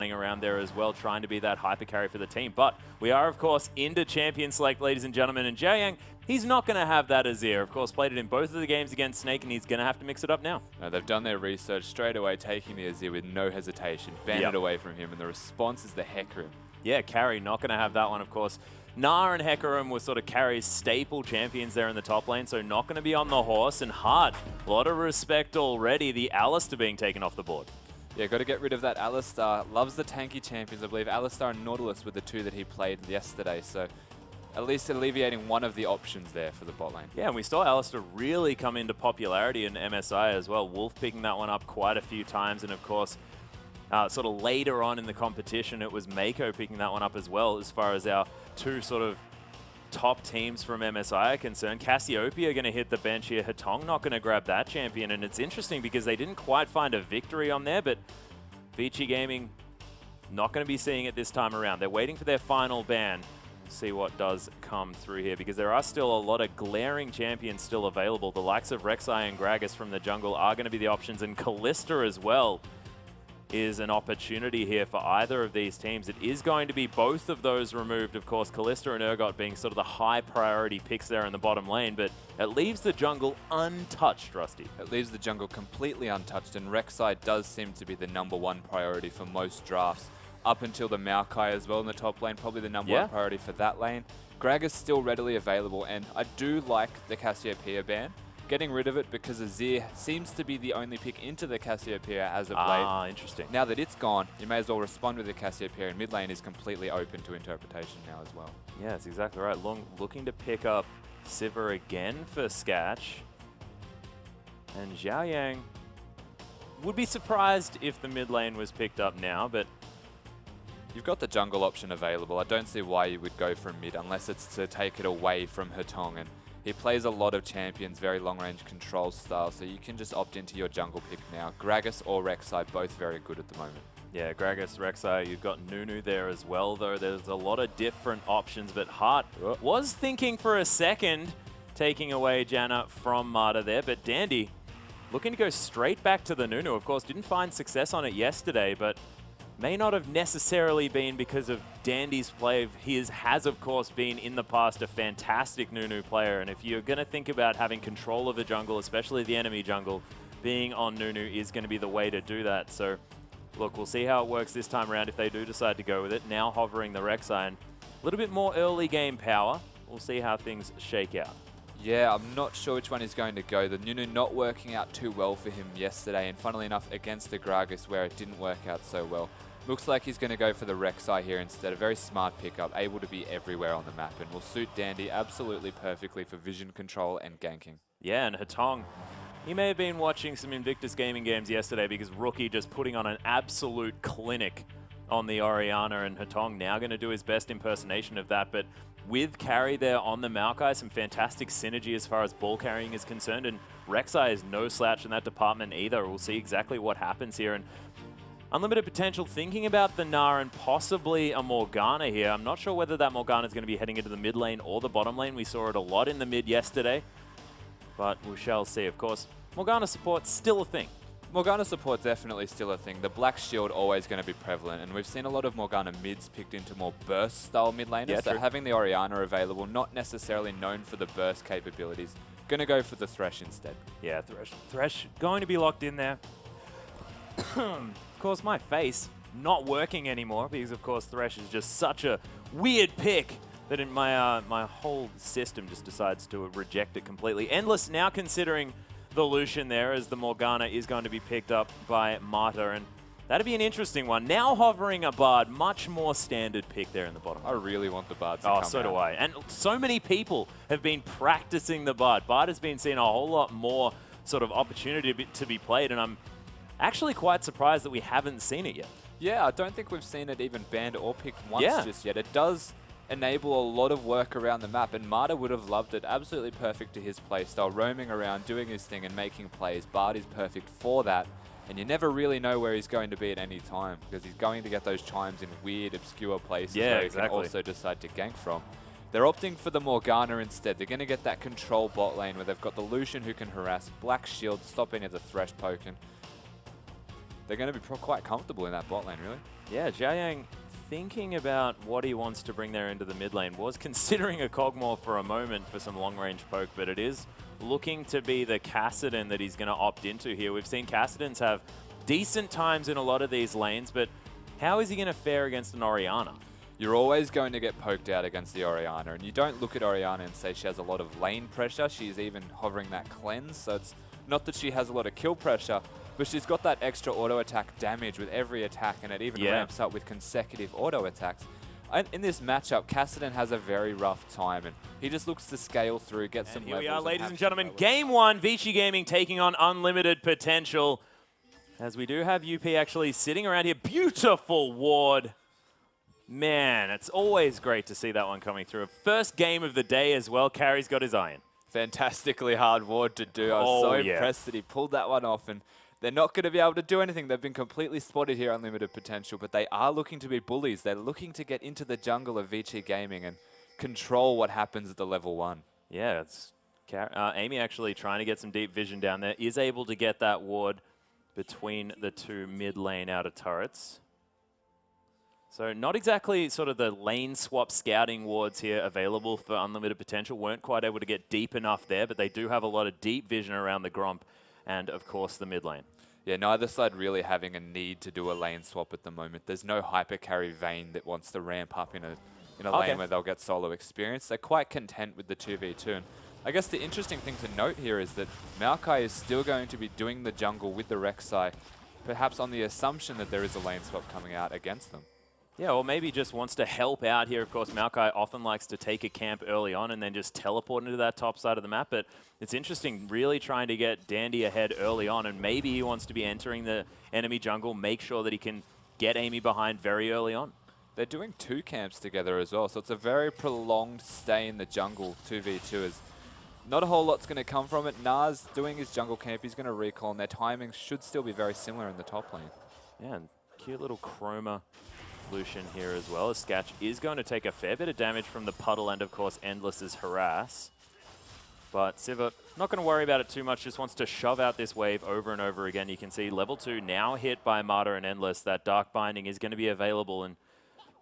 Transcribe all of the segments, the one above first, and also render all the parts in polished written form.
around there as well, trying to be that hyper carry for the team. But we are, of course, into Champion Select, ladies and gentlemen, and Jiayang, he's not going to have that Azir. Of course, played it in both of the games against Snake, and he's going to have to mix it up now. No, they've done their research straight away, taking the Azir with no hesitation, banned it away from him, and the response is the Hecarim. Yeah, carry, not going to have that one, of course. Gnar and Hecarim were sort of carry's staple champions there in the top lane, so not going to be on the horse. And Hard, a lot of respect already, the Alistar being taken off the board. Yeah, got to get rid of that Alistar. Loves the tanky champions, I believe. Alistar and Nautilus were the two that he played yesterday, so at least alleviating one of the options there for the bot lane. Yeah, and we saw Alistar really come into popularity in MSI as well. Wolf picking that one up quite a few times, and of course, sort of later on in the competition, it was Mako picking that one up as well, as far as our two sort of top teams from MSI are concerned. Cassiopeia going to hit the bench here. Hatong not going to grab that champion, and it's interesting because they didn't quite find a victory on there, but Vici Gaming not going to be seeing it this time around. They're waiting for their final ban. See what does come through here, because there are still a lot of glaring champions still available. The likes of Rek'Sai and Gragas from the jungle are going to be the options, and Kalista as well is an opportunity here for either of these teams. It is going to be both of those removed, of course, Kalista and Urgot being sort of the high priority picks there in the bottom lane, but it leaves the jungle untouched, Rusty. It leaves the jungle completely untouched, and Rek'Sai does seem to be the #1 priority for most drafts, up until the Maokai as well in the top lane, probably the #1 priority for that lane. Gragas still readily available, and I do like the Cassiopeia ban. Getting rid of it because Azir seems to be the only pick into the Cassiopeia as of late. Ah, interesting. Now that it's gone, you may as well respond with the Cassiopeia, and mid lane is completely open to interpretation now as well. Yeah, that's exactly right. Loong looking to pick up Sivir again for Skatch. And Jiayang would be surprised if the mid lane was picked up now, but you've got the jungle option available. I don't see why you would go for mid unless it's to take it away from Hatong, and he plays a lot of champions, very long-range control style, so you can just opt into your jungle pick now. Gragas or Rek'Sai, both very good at the moment. Yeah, Gragas, Rek'Sai, you've got Nunu there as well, though. There's a lot of different options, but Hart was thinking for a second, taking away Janna from Marta there, but Dandy looking to go straight back to the Nunu. Of course, didn't find success on it yesterday, but may not have necessarily been because of Dandy's play. He has, of course, been in the past a fantastic Nunu player, and if you're going to think about having control of the jungle, especially the enemy jungle, being on Nunu is going to be the way to do that. So, look, we'll see how it works this time around if they do decide to go with it. Now hovering the Rek'Sai, and a little bit more early game power. We'll see how things shake out. Yeah, I'm not sure which one he's going to go. The Nunu not working out too well for him yesterday, and funnily enough, against the Gragas where it didn't work out so well. Looks like he's going to go for the Rek'Sai here instead. A very smart pickup, able to be everywhere on the map, and will suit Dandy absolutely perfectly for vision control and ganking. Yeah, and Hatong, he may have been watching some Invictus Gaming games yesterday, because Rookie just putting on an absolute clinic on the Orianna, and Hatong now going to do his best impersonation of that. But with carry there on the Maokai, some fantastic synergy as far as ball carrying is concerned, and Rek'Sai is no slouch in that department either. We'll see exactly what happens here. And unlimited potential, thinking about the Gnar and possibly a Morgana here. I'm not sure whether that Morgana is going to be heading into the mid lane or the bottom lane. We saw it a lot in the mid yesterday, but we shall see. Of course, Morgana support's still a thing. Morgana support definitely still a thing. The Black Shield always going to be prevalent, and we've seen a lot of Morgana mids picked into more burst style mid laners. Yeah, so having the Orianna available, not necessarily known for the burst capabilities, going to go for the Thresh instead. Yeah, Thresh going to be locked in there. Of course, my face not working anymore, because of course Thresh is just such a weird pick that in my my whole system just decides to reject it completely. Endless now considering the Lucian there, as the Morgana is going to be picked up by Marta, and that'd be an interesting one. Now hovering a Bard, much more standard pick there in the bottom. I really want the Bard to come out. Oh, so do I. And so many people have been practicing the Bard. Bard has been seeing a whole lot more sort of opportunity to be played, and I'm actually quite surprised that we haven't seen it yet. Yeah, I don't think we've seen it even banned or picked once just yet. It does enable a lot of work around the map, and Marta would have loved it. Absolutely perfect to his playstyle, roaming around, doing his thing and making plays. Bard is perfect for that, and you never really know where he's going to be at any time, because he's going to get those chimes in weird, obscure places where he can also decide to gank from. They're opting for the Morgana instead. They're going to get that control bot lane where they've got the Lucian who can harass, Black Shield, stop any of the Thresh poking. they're going to be quite comfortable in that bot lane, really. Yeah, Jiayang thinking about what he wants to bring there into the mid lane, was considering a Kog'Maw for a moment for some long-range poke, but it is looking to be the Kassadin that he's going to opt into here. We've seen Kassadins have decent times in a lot of these lanes, but how is he going to fare against an Orianna? You're always going to get poked out against the Orianna, and you don't look at Orianna and say she has a lot of lane pressure. She's even hovering that cleanse, so it's not that she has a lot of kill pressure, but she's got that extra auto attack damage with every attack, and it even ramps up with consecutive auto attacks. And in this matchup, Kassadin has a very rough time, and he just looks to scale through, get some levels. Here we are, ladies and gentlemen. Game 1, Vici Gaming taking on Unlimited Potential. As we do have UP actually sitting around here. Beautiful ward. Man, it's always great to see that one coming through. First game of the day as well. Carrie's got his iron. Fantastically hard ward to do. I was so impressed that he pulled that one off, and they're not going to be able to do anything. They've been completely spotted here, Unlimited Potential, but they are looking to be bullies. They're looking to get into the jungle of Vici Gaming and control what happens at the level 1. Yeah, it's Eimy actually trying to get some deep vision down there. Is able to get that ward between the two mid lane outer turrets. So not exactly sort of the lane swap scouting wards here available for Unlimited Potential. Weren't quite able to get deep enough there, but they do have a lot of deep vision around the Gromp and, of course, the mid lane. Yeah, neither side really having a need to do a lane swap at the moment. There's no hyper carry Vayne that wants to ramp up in a lane where they'll get solo experience. They're quite content with the 2v2. And I guess the interesting thing to note here is that Maokai is still going to be doing the jungle with the Rek'Sai, perhaps on the assumption that there is a lane swap coming out against them. Yeah, or maybe just wants to help out here. Of course, Maokai often likes to take a camp early on and then just teleport into that top side of the map. But it's interesting, really trying to get Dandy ahead early on, and maybe he wants to be entering the enemy jungle, make sure that he can get Eimy behind very early on. They're doing 2 camps together as well, so it's a very prolonged stay in the jungle, 2v2. Is not a whole lot's going to come from it. Nas doing his jungle camp, he's going to recall, and their timing should still be very similar in the top lane. Yeah, and cute little Chroma Lucian here as well, as Skatch is going to take a fair bit of damage from the puddle and, of course, Endless's harass. But Sivir, not going to worry about it too much, just wants to shove out this wave over and over again. You can see level 2 now hit by Marta and Endless. That Dark Binding is going to be available, and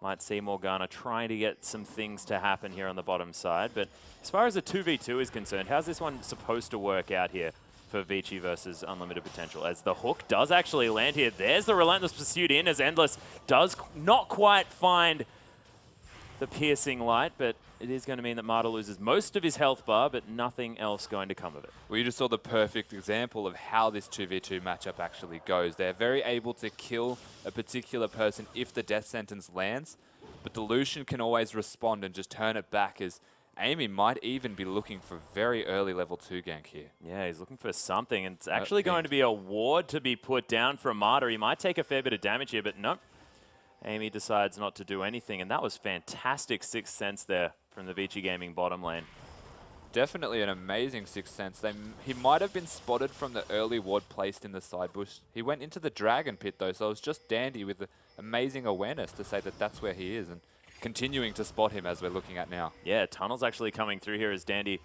might see Morgana trying to get some things to happen here on the bottom side. But as far as a 2v2 is concerned, how's this one supposed to work out here for Vici versus Unlimited Potential, as the hook does actually land here? There's the Relentless Pursuit in, as Endless does not quite find the piercing light, but it is going to mean that Marta loses most of his health bar, but nothing else going to come of it. Well, you just saw the perfect example of how this 2v2 matchup actually goes. They're very able to kill a particular person if the death sentence lands, but the Lucian can always respond and just turn it back, as Eimy might even be looking for very early level 2 gank here. Yeah, he's looking for something, and it's actually going to be a ward to be put down from Marta. He might take a fair bit of damage here, but nope. Eimy decides not to do anything, and that was fantastic Sixth Sense there from the Vici Gaming bottom lane. Definitely an amazing Sixth Sense. He might have been spotted from the early ward placed in the side bush. He went into the Dragon Pit though, so it was just Dandy with the amazing awareness to say that that's where he is, and continuing to spot him as we're looking at now. Yeah, Tunnel's actually coming through here as Dandy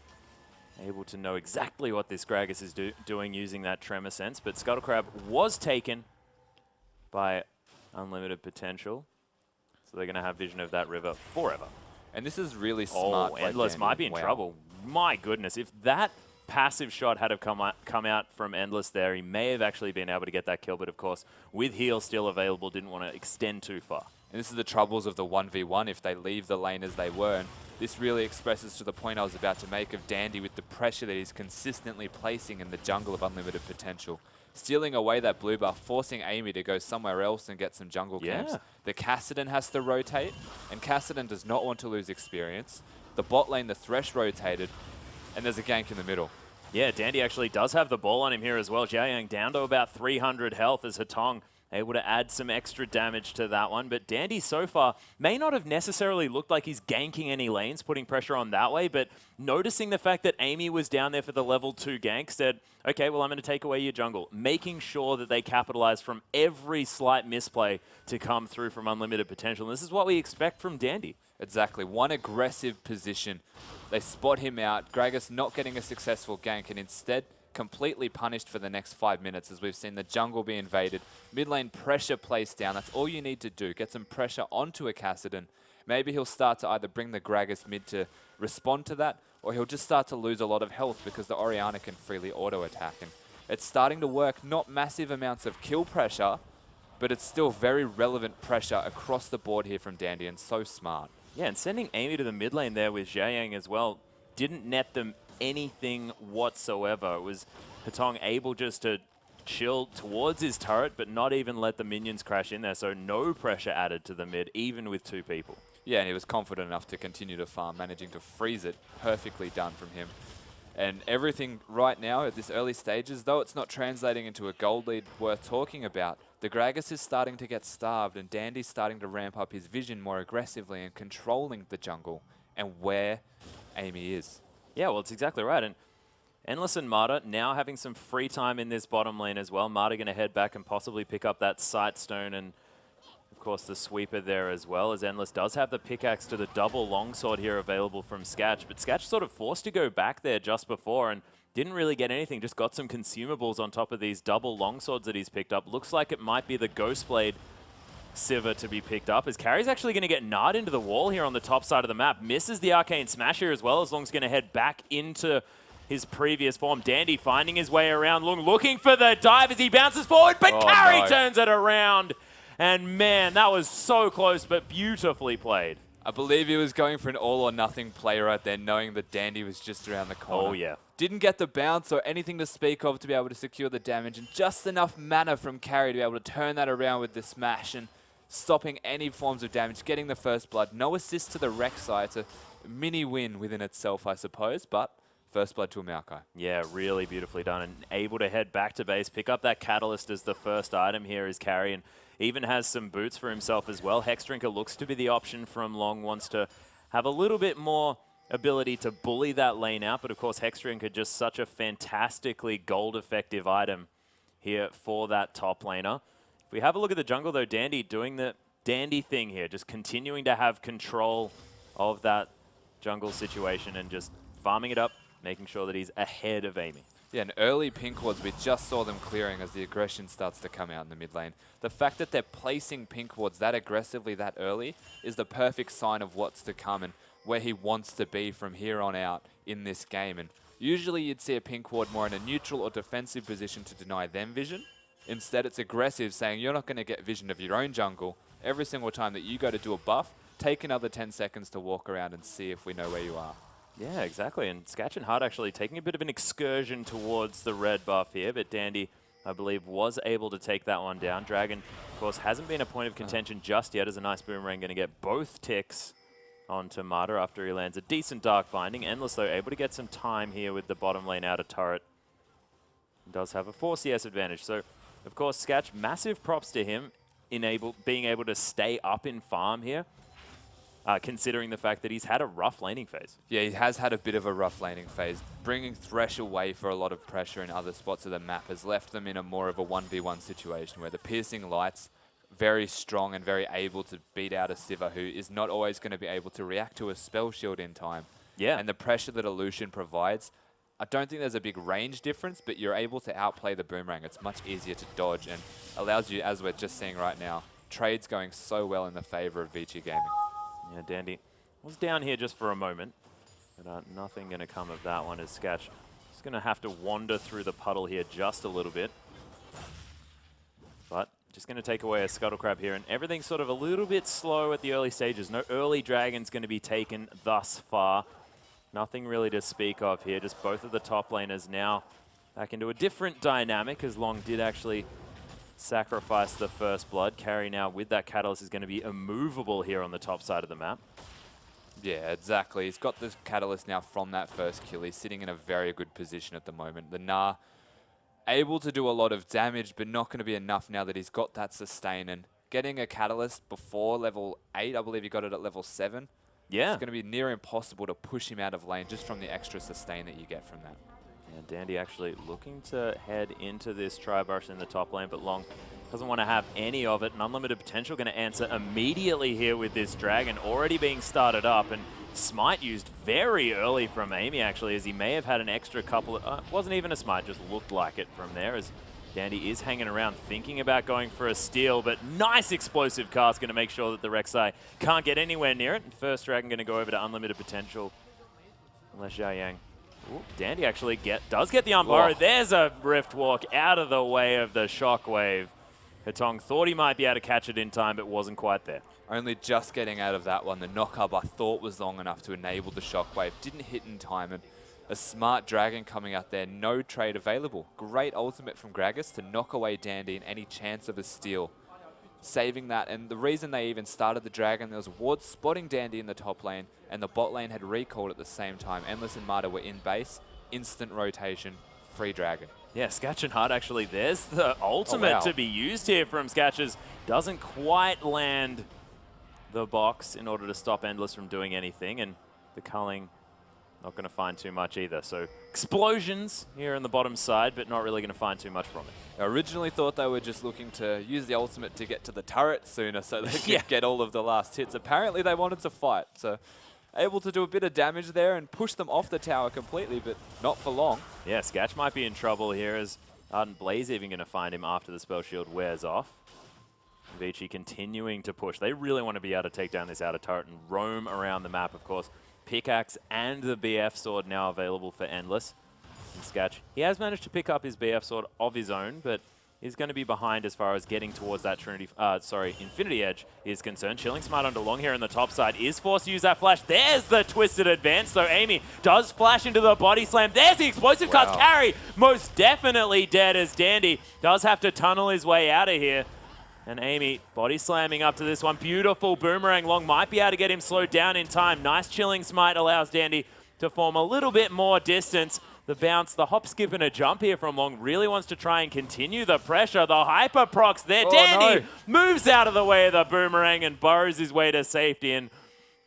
able to know exactly what this Gragas is doing using that Tremor Sense, but Scuttlecrab was taken by Unlimited Potential, so they're going to have vision of that river forever. And this is really smart. Oh, Endless might be in trouble. My goodness, if that passive shot had have come out from Endless there, he may have actually been able to get that kill, but of course, with heal still available, didn't want to extend too far. And this is the troubles of the 1v1 if they leave the lane as they were. And this really expresses to the point I was about to make of Dandy with the pressure that he's consistently placing in the jungle of Unlimited Potential. Stealing away that blue buff, forcing Eimy to go somewhere else and get some jungle camps. The Kassadin has to rotate, and Kassadin does not want to lose experience. The bot lane, the Thresh rotated, and there's a gank in the middle. Yeah, Dandy actually does have the ball on him here as well. Jiayang down to about 300 health as Hatong able to add some extra damage to that one. But Dandy so far may not have necessarily looked like he's ganking any lanes, putting pressure on that way, but noticing the fact that Eimy was down there for the level 2 gank, said, okay, well, I'm going to take away your jungle, making sure that they capitalize from every slight misplay to come through from Unlimited Potential. And this is what we expect from Dandy. Exactly. One aggressive position. They spot him out. Gragas not getting a successful gank, and instead completely punished for the next 5 minutes as we've seen the jungle be invaded. Mid lane pressure placed down. That's all you need to do. Get some pressure onto a Kassadin. Maybe he'll start to either bring the Gragas mid to respond to that, or he'll just start to lose a lot of health because the Orianna can freely auto-attack. And it's starting to work. Not massive amounts of kill pressure, but it's still very relevant pressure across the board here from Dandy, and so smart. Yeah, and sending Eimy to the mid lane there with Zhayang as well didn't net them anything whatsoever. It was Patong able just to chill towards his turret, but not even let the minions crash in there, so no pressure added to the mid, even with 2 people. Yeah, and he was confident enough to continue to farm, managing to freeze it. Perfectly done from him. And everything right now at this early stages, though it's not translating into a gold lead worth talking about, the Gragas is starting to get starved, and Dandy's starting to ramp up his vision more aggressively and controlling the jungle and where Eimy is. Yeah, well, it's exactly right. And Endless and Marta now having some free time in this bottom lane as well. Marta going to head back and possibly pick up that Sightstone and, of course, the sweeper there as well, as Endless does have the pickaxe to the double longsword here available from Skatch. But Skatch sort of forced to go back there just before and didn't really get anything, just got some consumables on top of these double longswords that he's picked up. Looks like it might be the Ghostblade Sivir to be picked up, as Carrie's actually going to get gnawed into the wall here on the top side of the map. Misses the Arcane Smash here as well, as Loong's going to head back into his previous form. Dandy finding his way around. Loong looking for the dive as he bounces forward, but Carrie turns it around. And man, that was so close, but beautifully played. I believe he was going for an all-or-nothing play right there, knowing that Dandy was just around the corner. Oh, yeah. Didn't get the bounce or anything to speak of to be able to secure the damage, and just enough mana from Carrie to be able to turn that around with the smash and stopping any forms of damage, getting the first blood. No assist to the Rek'Sai. It's a mini win within itself, I suppose, but first blood to a Maokai. Yeah, really beautifully done, and able to head back to base, pick up that Catalyst as the first item here is Carrie, and even has some boots for himself as well. Hexdrinker looks to be the option from Loong, wants to have a little bit more ability to bully that lane out, but of course Hexdrinker just such a fantastically gold effective item here for that top laner. If we have a look at the jungle though, Dandy doing the Dandy thing here, just continuing to have control of that jungle situation and just farming it up, making sure that he's ahead of Eimy. Yeah, and early pink wards, we just saw them clearing as the aggression starts to come out in the mid lane. The fact that they're placing pink wards that aggressively that early is the perfect sign of what's to come and where he wants to be from here on out in this game. And usually you'd see a pink ward more in a neutral or defensive position to deny them vision. Instead, it's aggressive, saying you're not going to get vision of your own jungle. Every single time that you go to do a buff, take another 10 seconds to walk around and see if we know where you are. Yeah, exactly. And Skatch and Hart actually taking a bit of an excursion towards the red buff here, but Dandy, I believe, was able to take that one down. Dragon, of course, hasn't been a point of contention just yet, as a nice boomerang going to get both ticks onto Marta after he lands a decent Dark Binding. Endless, though, able to get some time here with the bottom lane outer turret. He does have a 4 CS advantage. So, of course, Skatch, massive props to him in being able to stay up in farm here. Considering the fact that he's had a rough laning phase. Yeah, he has had a bit of a rough laning phase. Bringing Thresh away for a lot of pressure in other spots of the map has left them in a more of a 1v1 situation where the Piercing Light's very strong and very able to beat out a Sivir who is not always going to be able to react to a spell shield in time. Yeah. And the pressure that Illusion provides, I don't think there's a big range difference, but you're able to outplay the boomerang. It's much easier to dodge and allows you, as we're just seeing right now, trades going so well in the favor of Vici Gaming. Yeah, Dandy was down here just for a moment, but nothing going to come of that one as Skatch is going to have to wander through the puddle here just a little bit. But just going to take away a Scuttle Crab here, and everything's sort of a little bit slow at the early stages. No early dragons going to be taken thus far. Nothing really to speak of here, just both of the top laners now back into a different dynamic, as Loong did actually sacrifice the first blood. Carry now with that Catalyst is going to be immovable here on the top side of the map. Yeah, exactly. He's got the Catalyst now from that first kill. He's sitting in a very good position at the moment. The Gnar able to do a lot of damage, but not going to be enough now that he's got that sustain. And getting a Catalyst before level 8, I believe he got it at level 7. Yeah. It's going to be near impossible to push him out of lane just from the extra sustain that you get from that. And Dandy actually looking to head into this Tri-Burst in the top lane, but Loong doesn't want to have any of it. And Unlimited Potential going to answer immediately here with this Dragon already being started up. And Smite used very early from Eimy, actually, as he may have had an extra couple of... wasn't even a smite, just looked like it from there, as Dandy is hanging around thinking about going for a steal, but nice explosive cast, going to make sure that the Rek'Sai can't get anywhere near it. And First Dragon going to go over to Unlimited Potential, unless Zhao Yang... Ooh, Dandy actually does get the Umbaro. There's a Rift Walk out of the way of the Shockwave. Hetong thought he might be able to catch it in time, but wasn't quite there. Only just getting out of that one. The knock-up I thought was long enough to enable the Shockwave. Didn't hit in time, and a smart Dragon coming out there. No trade available. Great ultimate from Gragas to knock away Dandy and any chance of a steal. Saving that, and the reason they even started the Dragon, there was wards spotting Dandy in the top lane, and the bot lane had recalled at the same time. Endless and Marta were in base. Instant rotation. Free Dragon. Yeah, Skatch and Hart actually, there's the ultimate to be used here from Skatch's. Doesn't quite land the box in order to stop Endless from doing anything, and the culling not going to find too much either. So explosions here on the bottom side, but not really going to find too much from it. I originally thought they were just looking to use the ultimate to get to the turret sooner so they could get all of the last hits. Apparently they wanted to fight, so able to do a bit of damage there and push them off the tower completely, but not for long. Yeah, Skatch might be in trouble here, as Ardent Blaze even going to find him after the spell shield wears off. Vici continuing to push. They really want to be able to take down this outer turret and roam around the map, of course. Pickaxe and the BF sword now available for Endless. And Skatch, he has managed to pick up his BF sword of his own, but is going to be behind as far as getting towards that Infinity Edge is concerned. Chilling Smite onto Loong here on the top side. Is forced to use that flash. There's the twisted advance, so Eimy does flash into the body slam. There's the explosive cast. Carry most definitely dead, as Dandy does have to tunnel his way out of here. And Eimy body slamming up to this one. Beautiful boomerang. Loong might be able to get him slowed down in time. Nice Chilling Smite allows Dandy to form a little bit more distance. The bounce, the hop, skip, and a jump here from Loong really wants to try and continue the pressure. The hyper procs there. Dandy moves out of the way of the boomerang and burrows his way to safety. And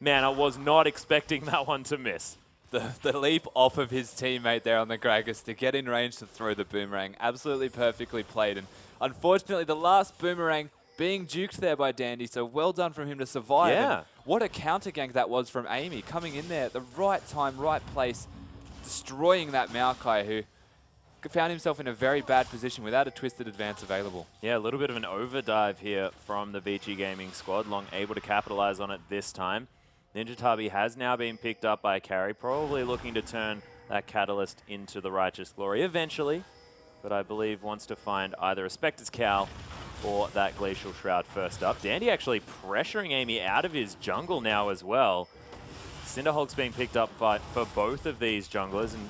man, I was not expecting that one to miss. The leap off of his teammate there on the Gragas to get in range to throw the boomerang. Absolutely perfectly played. And unfortunately, the last boomerang being duked there by Dandy, so well done from him to survive. Yeah. And what a counter gank that was from Eimy, coming in there at the right time, right place, destroying that Maokai, who found himself in a very bad position without a twisted advance available. Yeah, a little bit of an overdive here from the Vici Gaming squad. Loong able to capitalize on it this time. Ninja Tabi has now been picked up by Carry, probably looking to turn that Catalyst into the Righteous Glory eventually, but I believe wants to find either a Spectre's Cowl or that Glacial Shroud first up. Dandy actually pressuring Eimy out of his jungle now as well. Cinderhulk's being picked up for both of these junglers, and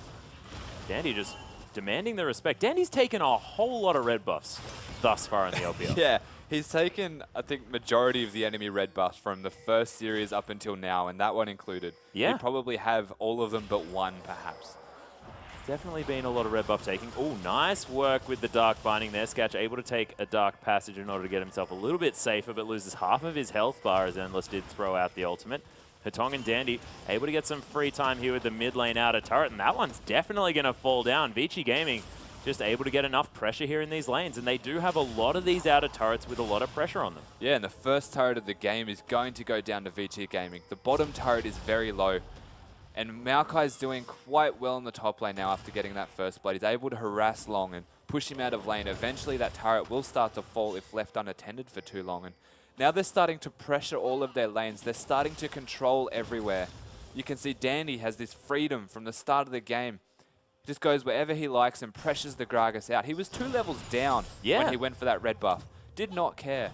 Dandy just demanding the respect. Dandy's taken a whole lot of red buffs thus far in the LPL. Yeah, he's taken, I think, majority of the enemy red buffs from the first series up until now, and that one included. Yeah. You probably have all of them but one, perhaps. Definitely been a lot of red buff taking. Oh, nice work with the Dark Binding there. Skatch able to take a Dark Passage in order to get himself a little bit safer, but loses half of his health bar as Endless did throw out the ultimate. Hetong and Dandy able to get some free time here with the mid lane outer turret, and that one's definitely going to fall down. Vici Gaming just able to get enough pressure here in these lanes, and they do have a lot of these outer turrets with a lot of pressure on them. Yeah, and the first turret of the game is going to go down to Vici Gaming. The bottom turret is very low. And Maokai's doing quite well in the top lane now after getting that first blood. He's able to harass Loong and push him out of lane. Eventually that turret will start to fall if left unattended for too long. And now they're starting to pressure all of their lanes. They're starting to control everywhere. You can see Dandy has this freedom from the start of the game. He just goes wherever he likes and pressures the Gragas out. He was 2 levels down when he went for that red buff. Did not care.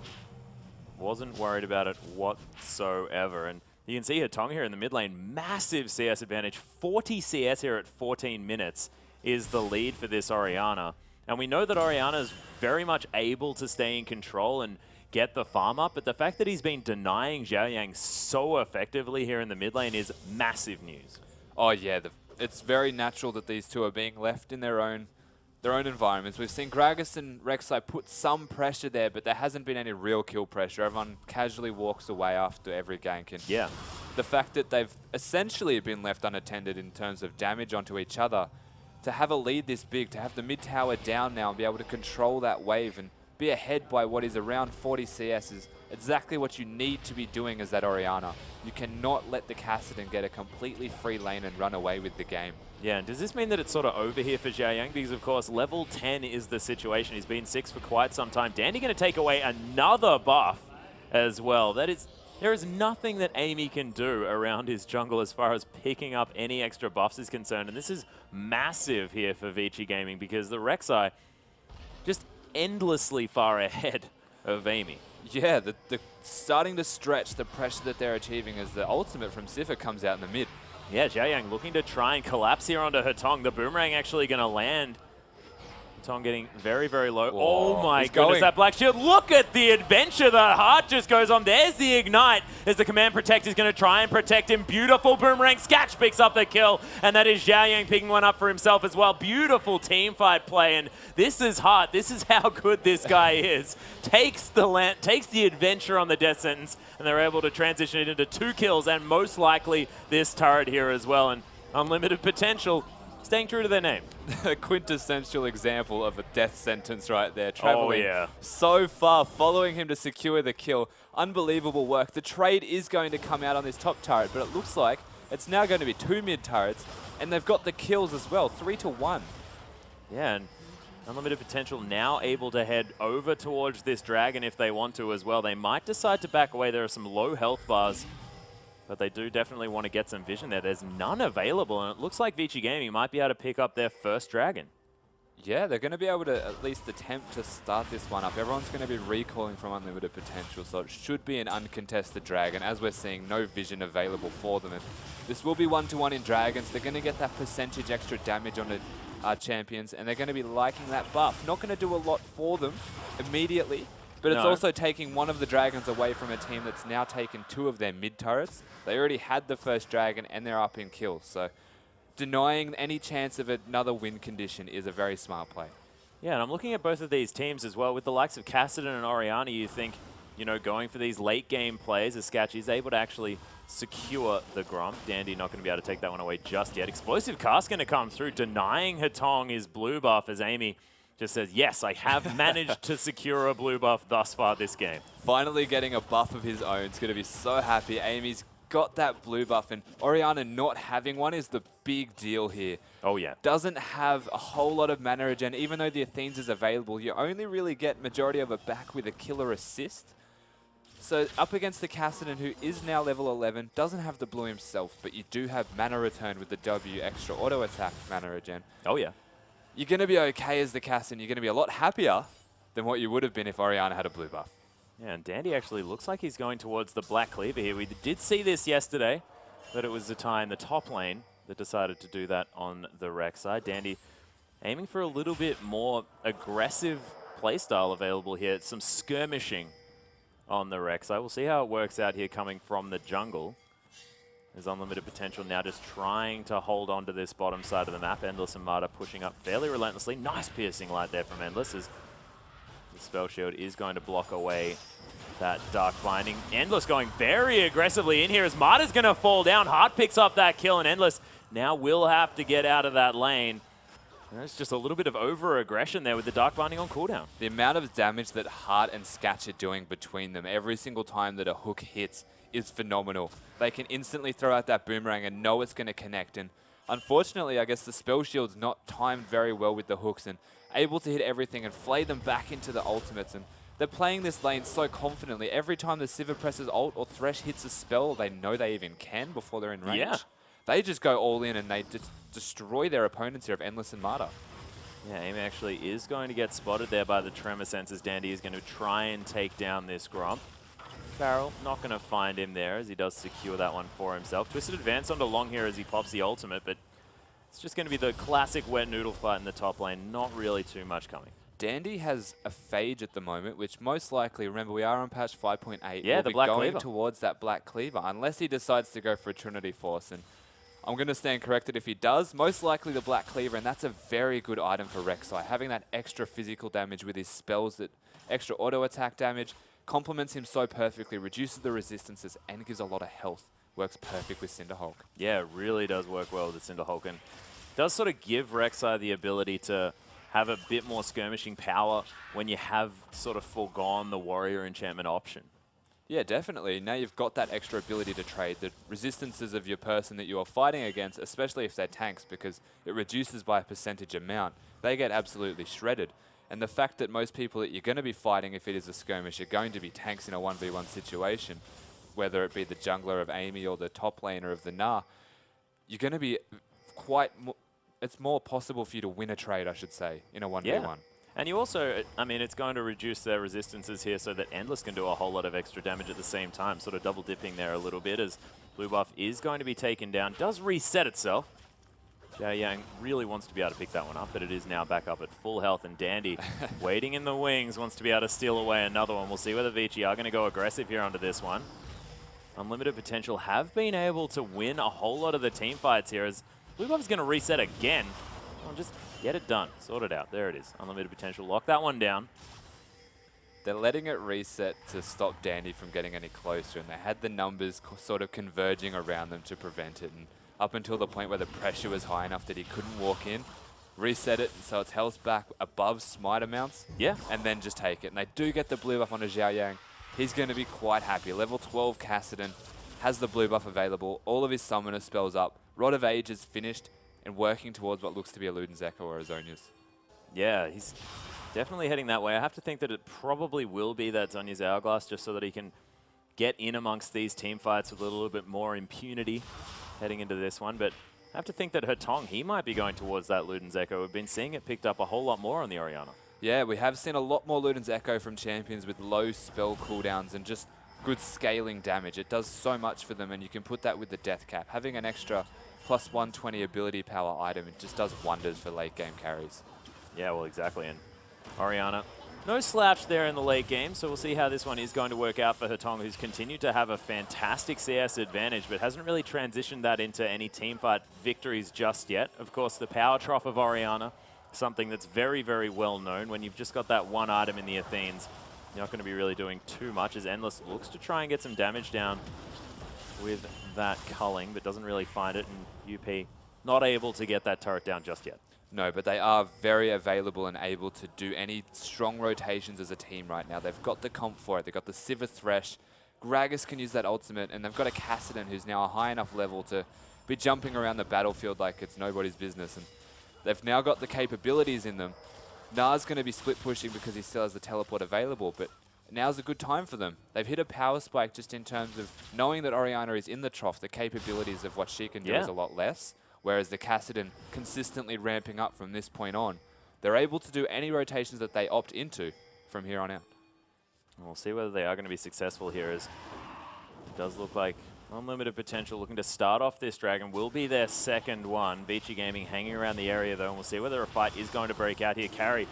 Wasn't worried about it whatsoever. And you can see Hetong here in the mid lane, massive CS advantage. 40 CS here at 14 minutes is the lead for this Orianna. And we know that Orianna is very much able to stay in control and get the farm up, but the fact that he's been denying Zhao Yang so effectively here in the mid lane is massive news. Oh yeah, it's very natural that these two are being left in their own environments. We've seen Gragas and Rek'Sai put some pressure there, but there hasn't been any real kill pressure. Everyone casually walks away after every gank. And yeah, the fact that they've essentially been left unattended in terms of damage onto each other, to have a lead this big, to have the mid tower down now and be able to control that wave and be ahead by what is around 40 CS is exactly what you need to be doing as that Orianna. You cannot let the Kassadin get a completely free lane and run away with the game. Yeah, and does this mean that it's sort of over here for Xiaoyang? Because, of course, level 10 is the situation. He's been 6 for quite some time. Dandy going to take away another buff as well. There is nothing that Eimy can do around his jungle as far as picking up any extra buffs is concerned. And this is massive here for Vici Gaming because the Rek'Sai just endlessly far ahead of Eimy. Yeah, the starting to stretch the pressure that they're achieving as the ultimate from Siffa comes out in the mid. Yeah, Xiaoyang looking to try and collapse here onto Hetong. The boomerang actually going to land. Hetong getting very, very low. Whoa, oh my goodness, that Black Shield. Look at the adventure that Heart just goes on. There's the Ignite as the Command Protect is going to try and protect him. Beautiful boomerang. Skatch picks up the kill, and that is Xiaoyang picking one up for himself as well. Beautiful team fight play, and this is Heart. This is how good this guy is. Takes the adventure on the death sentence, and they're able to transition it into 2 kills, and most likely this turret here as well, and unlimited potential. Staying true to their name. A quintessential example of a death sentence right there. Traveling yeah. so far, following him to secure the kill. Unbelievable work. The trade is going to come out on this top turret, but it looks like it's now going to be 2 mid turrets, and they've got the kills as well, 3-1. Yeah, and unlimited potential now able to head over towards this dragon if they want to as well. They might decide to back away. There are some low health bars, but they do definitely want to get some vision there. There's none available, and it looks like Vici Gaming might be able to pick up their first dragon. Yeah, they're going to be able to at least attempt to start this one up. Everyone's going to be recalling from unlimited potential, so it should be an uncontested dragon. As we're seeing, no vision available for them. And this will be 1-1 in dragons. They're going to get that percentage extra damage on the champions, and they're going to be liking that buff. Not going to do a lot for them immediately, but it's also taking one of the dragons away from a team that's now taken 2 of their mid turrets. They already had the first dragon, and they're up in kills. So denying any chance of another win condition is a very smart play. Yeah, and I'm looking at both of these teams as well. With the likes of Kassadin and Orianna, you think, you know, going for these late game plays, as Skatch is able to actually secure the Gromp. Dandy not going to be able to take that one away just yet. Explosive Cast going to come through, denying Hetong his blue buff as Eimy just says, yes, I have managed to secure a blue buff thus far this game. Finally getting a buff of his own. He's going to be so happy. Amy's got that blue buff, and Orianna not having one is the big deal here. Oh, yeah. Doesn't have a whole lot of mana regen. Even though the Athenes is available, you only really get majority of it back with a killer assist. So up against the Kassadin, who is now level 11, doesn't have the blue himself, but you do have mana return with the W extra auto attack mana regen. Oh, yeah. You're going to be okay as the Kassadin. You're going to be a lot happier than what you would have been if Orianna had a blue buff. Yeah, and Dandy actually looks like he's going towards the Black Cleaver here. We did see this yesterday, but it was Zatai in the top lane that decided to do that on the Rek'Sai side. Dandy aiming for a little bit more aggressive playstyle available here. It's some skirmishing on the Rek'Sai side. We'll see how it works out here coming from the jungle. There's unlimited potential now, just trying to hold on to this bottom side of the map. Endless and Marta pushing up fairly relentlessly. Nice piercing light there from Endless as the Spell Shield is going to block away that Dark Binding. Endless going very aggressively in here as Marta's going to fall down. Heart picks up that kill, and Endless now will have to get out of that lane. There's just a little bit of over-aggression there with the Dark Binding on cooldown. The amount of damage that Heart and Skatch are doing between them every single time that a hook hits is phenomenal. They can instantly throw out that boomerang and know it's going to connect. And unfortunately, I guess the Spell Shield's not timed very well with the hooks and able to hit everything and flay them back into the ultimates. And they're playing this lane so confidently. Every time the Sivir presses ult or Thresh hits a spell, they know they even can before they're in range. Yeah. They just go all in and they just destroy their opponents here of Endless and Marta. Yeah, Eimy actually is going to get spotted there by the Tremor Senses. Dandy is going to try and take down this Gromp. Barrel not going to find him there as he does secure that one for himself. Twisted Advance onto Loong here as he pops the ultimate, but it's just going to be the classic wet noodle fight in the top lane. Not really too much coming. Dandy has a Phage at the moment, which most likely, remember, we are on patch 5.8. Yeah, the Black going Cleaver. Towards that Black Cleaver, unless he decides to go for a Trinity Force. And I'm going to stand corrected if he does. Most likely the Black Cleaver, and that's a very good item for Rek'Sai. Having that extra physical damage with his spells, that extra auto attack damage, complements him so perfectly, reduces the resistances, and gives a lot of health. Works perfect with Cinderhulk. Yeah, it really does work well with the Cinderhulk, and does sort of give Rek'Sai the ability to have a bit more skirmishing power when you have sort of foregone the warrior enchantment option. Yeah, definitely. Now you've got that extra ability to trade the resistances of your person that you are fighting against, especially if they're tanks, because it reduces by a percentage amount. They get absolutely shredded. And the fact that most people that you're going to be fighting, if it is a skirmish, are going to be tanks in a 1v1 situation, whether it be the jungler of Eimy or the top laner of the Gnar, you're going to be it's more possible for you to win a trade, I should say, in a 1v1. Yeah. And you also, I mean, it's going to reduce their resistances here so that Endless can do a whole lot of extra damage at the same time, sort of double dipping there a little bit as blue buff is going to be taken down. Does reset itself. Xiao Yang really wants to be able to pick that one up, but it is now back up at full health, and Dandy, waiting in the wings, wants to be able to steal away another one. We'll see whether Vici are going to go aggressive here onto this one. Unlimited Potential have been able to win a whole lot of the team fights here as blue buff is going to reset again. I'll just get it done. Sort it out. There it is. Unlimited Potential. Lock that one down. They're letting it reset to stop Dandy from getting any closer, and they had the numbers sort of converging around them to prevent it. And up until the point where the pressure was high enough that he couldn't walk in, reset it so its health back above smite amounts. Yeah. And then just take it. And they do get the blue buff onto Xiao Yang. He's going to be quite happy. Level 12 Kassadin has the blue buff available. All of his summoner spells up. Rod of Age is finished and working towards what looks to be a Luden's Echo or a Zhonya's. Yeah, he's definitely heading that way. I have to think that it probably will be that Zhonya's Hourglass just so that he can get in amongst these team fights with a little bit more impunity heading into this one. But I have to think that Hetong, he might be going towards that Luden's Echo. We've been seeing it picked up a whole lot more on the Orianna. Yeah, we have seen a lot more Luden's Echo from champions with low spell cooldowns and just good scaling damage. It does so much for them, and you can put that with the death cap. Having an extra plus 120 ability power item, it just does wonders for late game carries. Yeah, well, exactly. And Orianna, no slouch there in the late game, so we'll see how this one is going to work out for Hetong, who's continued to have a fantastic CS advantage, but hasn't really transitioned that into any teamfight victories just yet. Of course, the power trough of Orianna, something that's very, very well known. When you've just got that one item in the Athenes, you're not going to be really doing too much, as Endless looks to try and get some damage down with that culling, but doesn't really find it, and UP not able to get that turret down just yet. No, but they are very available and able to do any strong rotations as a team right now. They've got the comp for it. They've got the Sivir Thresh. Gragas can use that ultimate, and they've got a Kassadin who's now a high enough level to be jumping around the battlefield like it's nobody's business. And they've now got the capabilities in them. Gnar's going to be split pushing because he still has the teleport available, but now's a good time for them. They've hit a power spike just in terms of knowing that Orianna is in the trough. The capabilities of what she can do is a lot less. Whereas the Kassadin consistently ramping up from this point on. They're able to do any rotations that they opt into from here on out. We'll see whether they are going to be successful here, as it does look like Unlimited Potential looking to start off this dragon. Will be their second one. Vici Gaming hanging around the area though, and we'll see whether a fight is going to break out here. Carry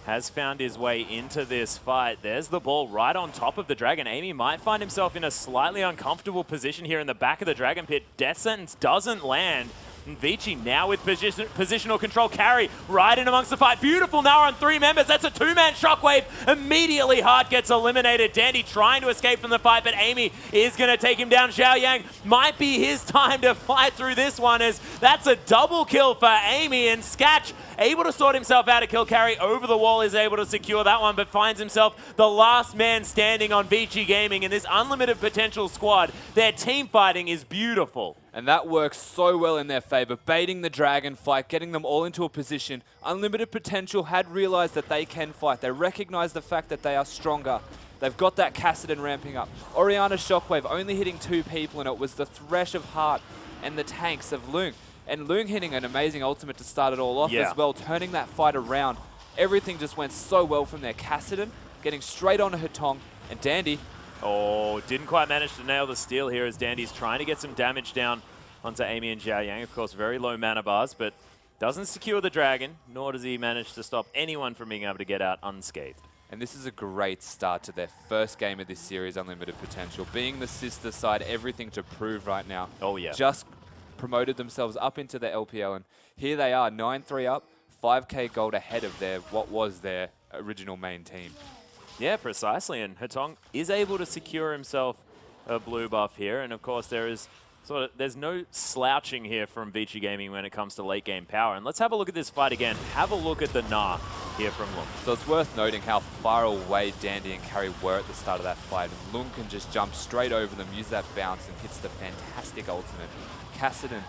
has found his way into this fight. There's the ball right on top of the dragon. Eimy might find himself in a slightly uncomfortable position here in the back of the dragon pit. Death Sentence doesn't land. And Vici now with positional control. Carry right in amongst the fight. Beautiful now on 3 members. That's a 2-man shockwave. Immediately Hart gets eliminated. Dandy trying to escape from the fight, but Eimy is going to take him down. Xiao Yang might be his time to fight through this one, as that's a double kill for Eimy, and Skatch able to sort himself out. A kill carry over the wall, is able to secure that one, but finds himself the last man standing on Vici Gaming in this Unlimited Potential squad. Their team fighting is beautiful. And that works so well in their favor, baiting the dragon fight, getting them all into a position. Unlimited Potential had realized that they can fight. They recognize the fact that they are stronger. They've got that Kassadin ramping up. Orianna's Shockwave only hitting 2 people, and it was the Thresh of Heart and the tanks of Loong. And Loong hitting an amazing ultimate to start it all off as well, turning that fight around. Everything just went so well from their Kassadin, getting straight onto Hetong, and Dandy. Oh, didn't quite manage to nail the steal here, as Dandy's trying to get some damage down onto Eimy and Xiao Yang. Of course, very low mana bars, but doesn't secure the dragon, nor does he manage to stop anyone from being able to get out unscathed. And this is a great start to their first game of this series, Unlimited Potential. Being the sister side, everything to prove right now. Oh, yeah. Just promoted themselves up into the LPL, and here they are, 9-3 up, 5k gold ahead of what was their original main team. Yeah, precisely, and Hetong is able to secure himself a blue buff here, and of course there is So there's no slouching here from Vici Gaming when it comes to late game power. And let's have a look at this fight again. Have a look at the Gnar here from Loong. So it's worth noting how far away Dandy and Carry were at the start of that fight. And Loong can just jump straight over them, use that bounce, and hits the fantastic ultimate. Kassadin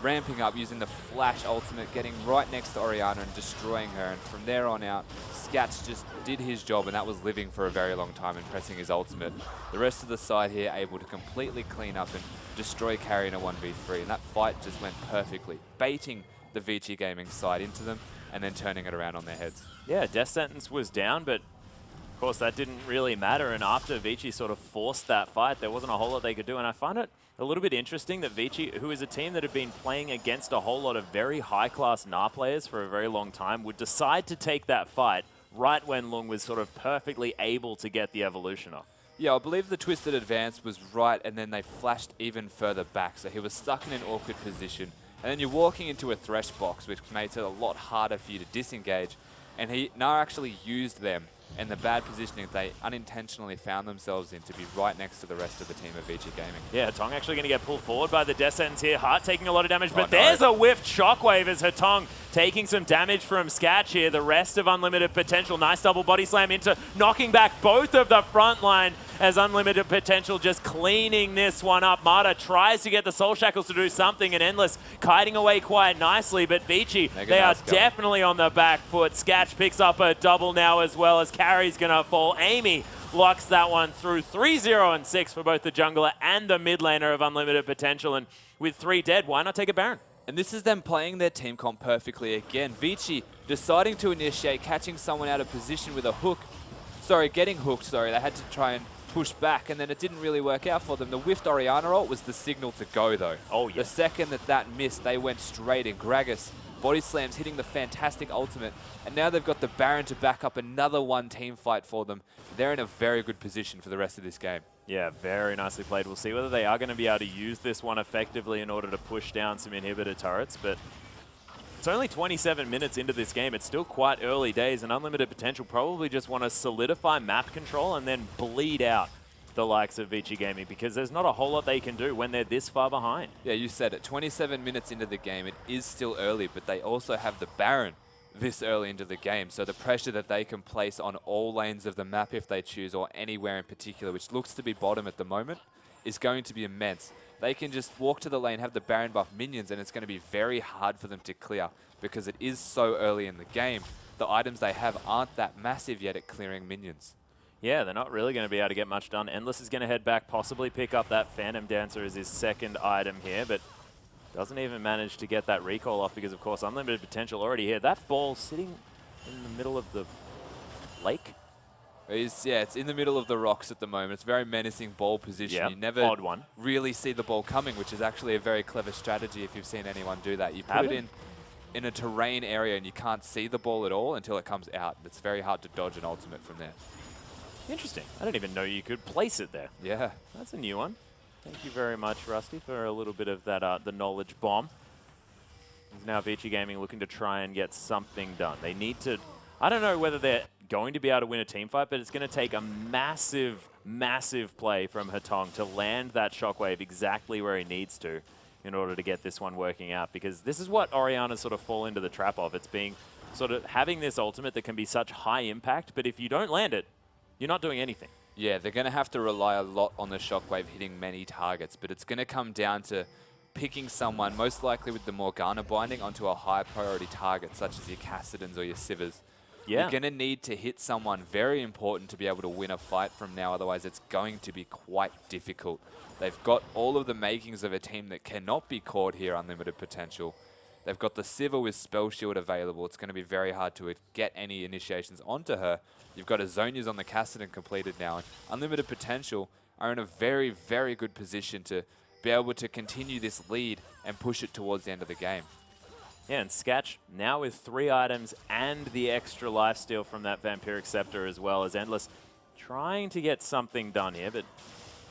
ramping up, using the flash ultimate, getting right next to Orianna and destroying her. And from there on out, Skatch just did his job, and that was living for a very long time and pressing his ultimate. The rest of the side here able to completely clean up and destroy Carry in a 1v3. And that fight just went perfectly, baiting the Vici Gaming side into them and then turning it around on their heads. Yeah, Death Sentence was down, but of course that didn't really matter. And after Vici sort of forced that fight, there wasn't a whole lot they could do. And I find it a little bit interesting that Vici, who is a team that had been playing against a whole lot of very high-class Gnar players for a very long time, would decide to take that fight right when Loong was sort of perfectly able to get the evolution off. Yeah, I believe the twisted advance was right, and then they flashed even further back, so he was stuck in an awkward position. And then you're walking into a thresh box, which makes it a lot harder for you to disengage. And Gnar actually used them and the bad positioning they unintentionally found themselves in to be right next to the rest of the team of Vici Gaming. Yeah, Hetong actually going to get pulled forward by the Death Sentence here. Hart taking a lot of damage, but there's a whiffed Shockwave as Hetong taking some damage from Skatch here. The rest of Unlimited Potential. Nice double body slam into knocking back both of the front line as Unlimited Potential just cleaning this one up. Marta tries to get the Soul Shackles to do something, and Endless kiting away quite nicely, but Vici, they are definitely on the back foot. Skatch picks up a double now as well as Carry's going to fall. Eimy locks that one through. 3-0 and 6 for both the jungler and the mid laner of Unlimited Potential, and with 3 dead, why not take a Baron? And this is them playing their team comp perfectly again. Vici deciding to initiate, catching someone out of position with a hook. Sorry, getting hooked, sorry. They had to try and push back, and then it didn't really work out for them. The whiffed Orianna ult was the signal to go, though. Oh, yeah. The second that missed, they went straight in. Gragas, body slams, hitting the fantastic ultimate, and now they've got the Baron to back up another one team fight for them. They're in a very good position for the rest of this game. Yeah, very nicely played. We'll see whether they are going to be able to use this one effectively in order to push down some inhibitor turrets, but it's only 27 minutes into this game. It's still quite early days, and Unlimited Potential probably just want to solidify map control and then bleed out the likes of Vici Gaming, because there's not a whole lot they can do when they're this far behind. Yeah, you said it. 27 minutes into the game, it is still early, but they also have the Baron this early into the game. So the pressure that they can place on all lanes of the map if they choose, or anywhere in particular, which looks to be bottom at the moment, is going to be immense. They can just walk to the lane, have the Baron buff minions, and it's going to be very hard for them to clear because it is so early in the game. The items they have aren't that massive yet at clearing minions. Yeah, they're not really going to be able to get much done. Endless is going to head back, possibly pick up that Phantom Dancer as his second item here, but doesn't even manage to get that recall off because, of course, Unlimited Potential already here. That ball sitting in the middle of the lake. Yeah, it's in the middle of the rocks at the moment. It's a very menacing ball position. Yeah, you never odd one. really see the ball coming, which is actually a very clever strategy if you've seen anyone do that. You put it in a terrain area and you can't see the ball at all until it comes out. It's very hard to dodge an ultimate from there. Interesting. I didn't even know you could place it there. Yeah. That's a new one. Thank you very much, Rusty, for a little bit of that the knowledge bomb. Now Vici Gaming looking to try and get something done. They need to... I don't know whether they're going to be able to win a team fight, but it's going to take a massive, massive play from Hetong to land that Shockwave exactly where he needs to in order to get this one working out, because this is what Orianna's sort of fall into the trap of. It's being sort of having this ultimate that can be such high impact, but if you don't land it, you're not doing anything. Yeah, they're going to have to rely a lot on the Shockwave hitting many targets, but it's going to come down to picking someone, most likely with the Morgana binding, onto a high priority target, such as your Kassadins or your Sivers. Yeah. You're going to need to hit someone very important to be able to win a fight from now, otherwise it's going to be quite difficult. They've got all of the makings of a team that cannot be caught here, Unlimited Potential. They've got the Sivir with Spell Shield available. It's going to be very hard to get any initiations onto her. You've got Azonia's on the Kassadin completed now. And Unlimited Potential are in a very, very good position to be able to continue this lead and push it towards the end of the game. Yeah, and Skatch now with 3 items and the extra lifesteal from that Vampiric Scepter, as well as Endless trying to get something done here, but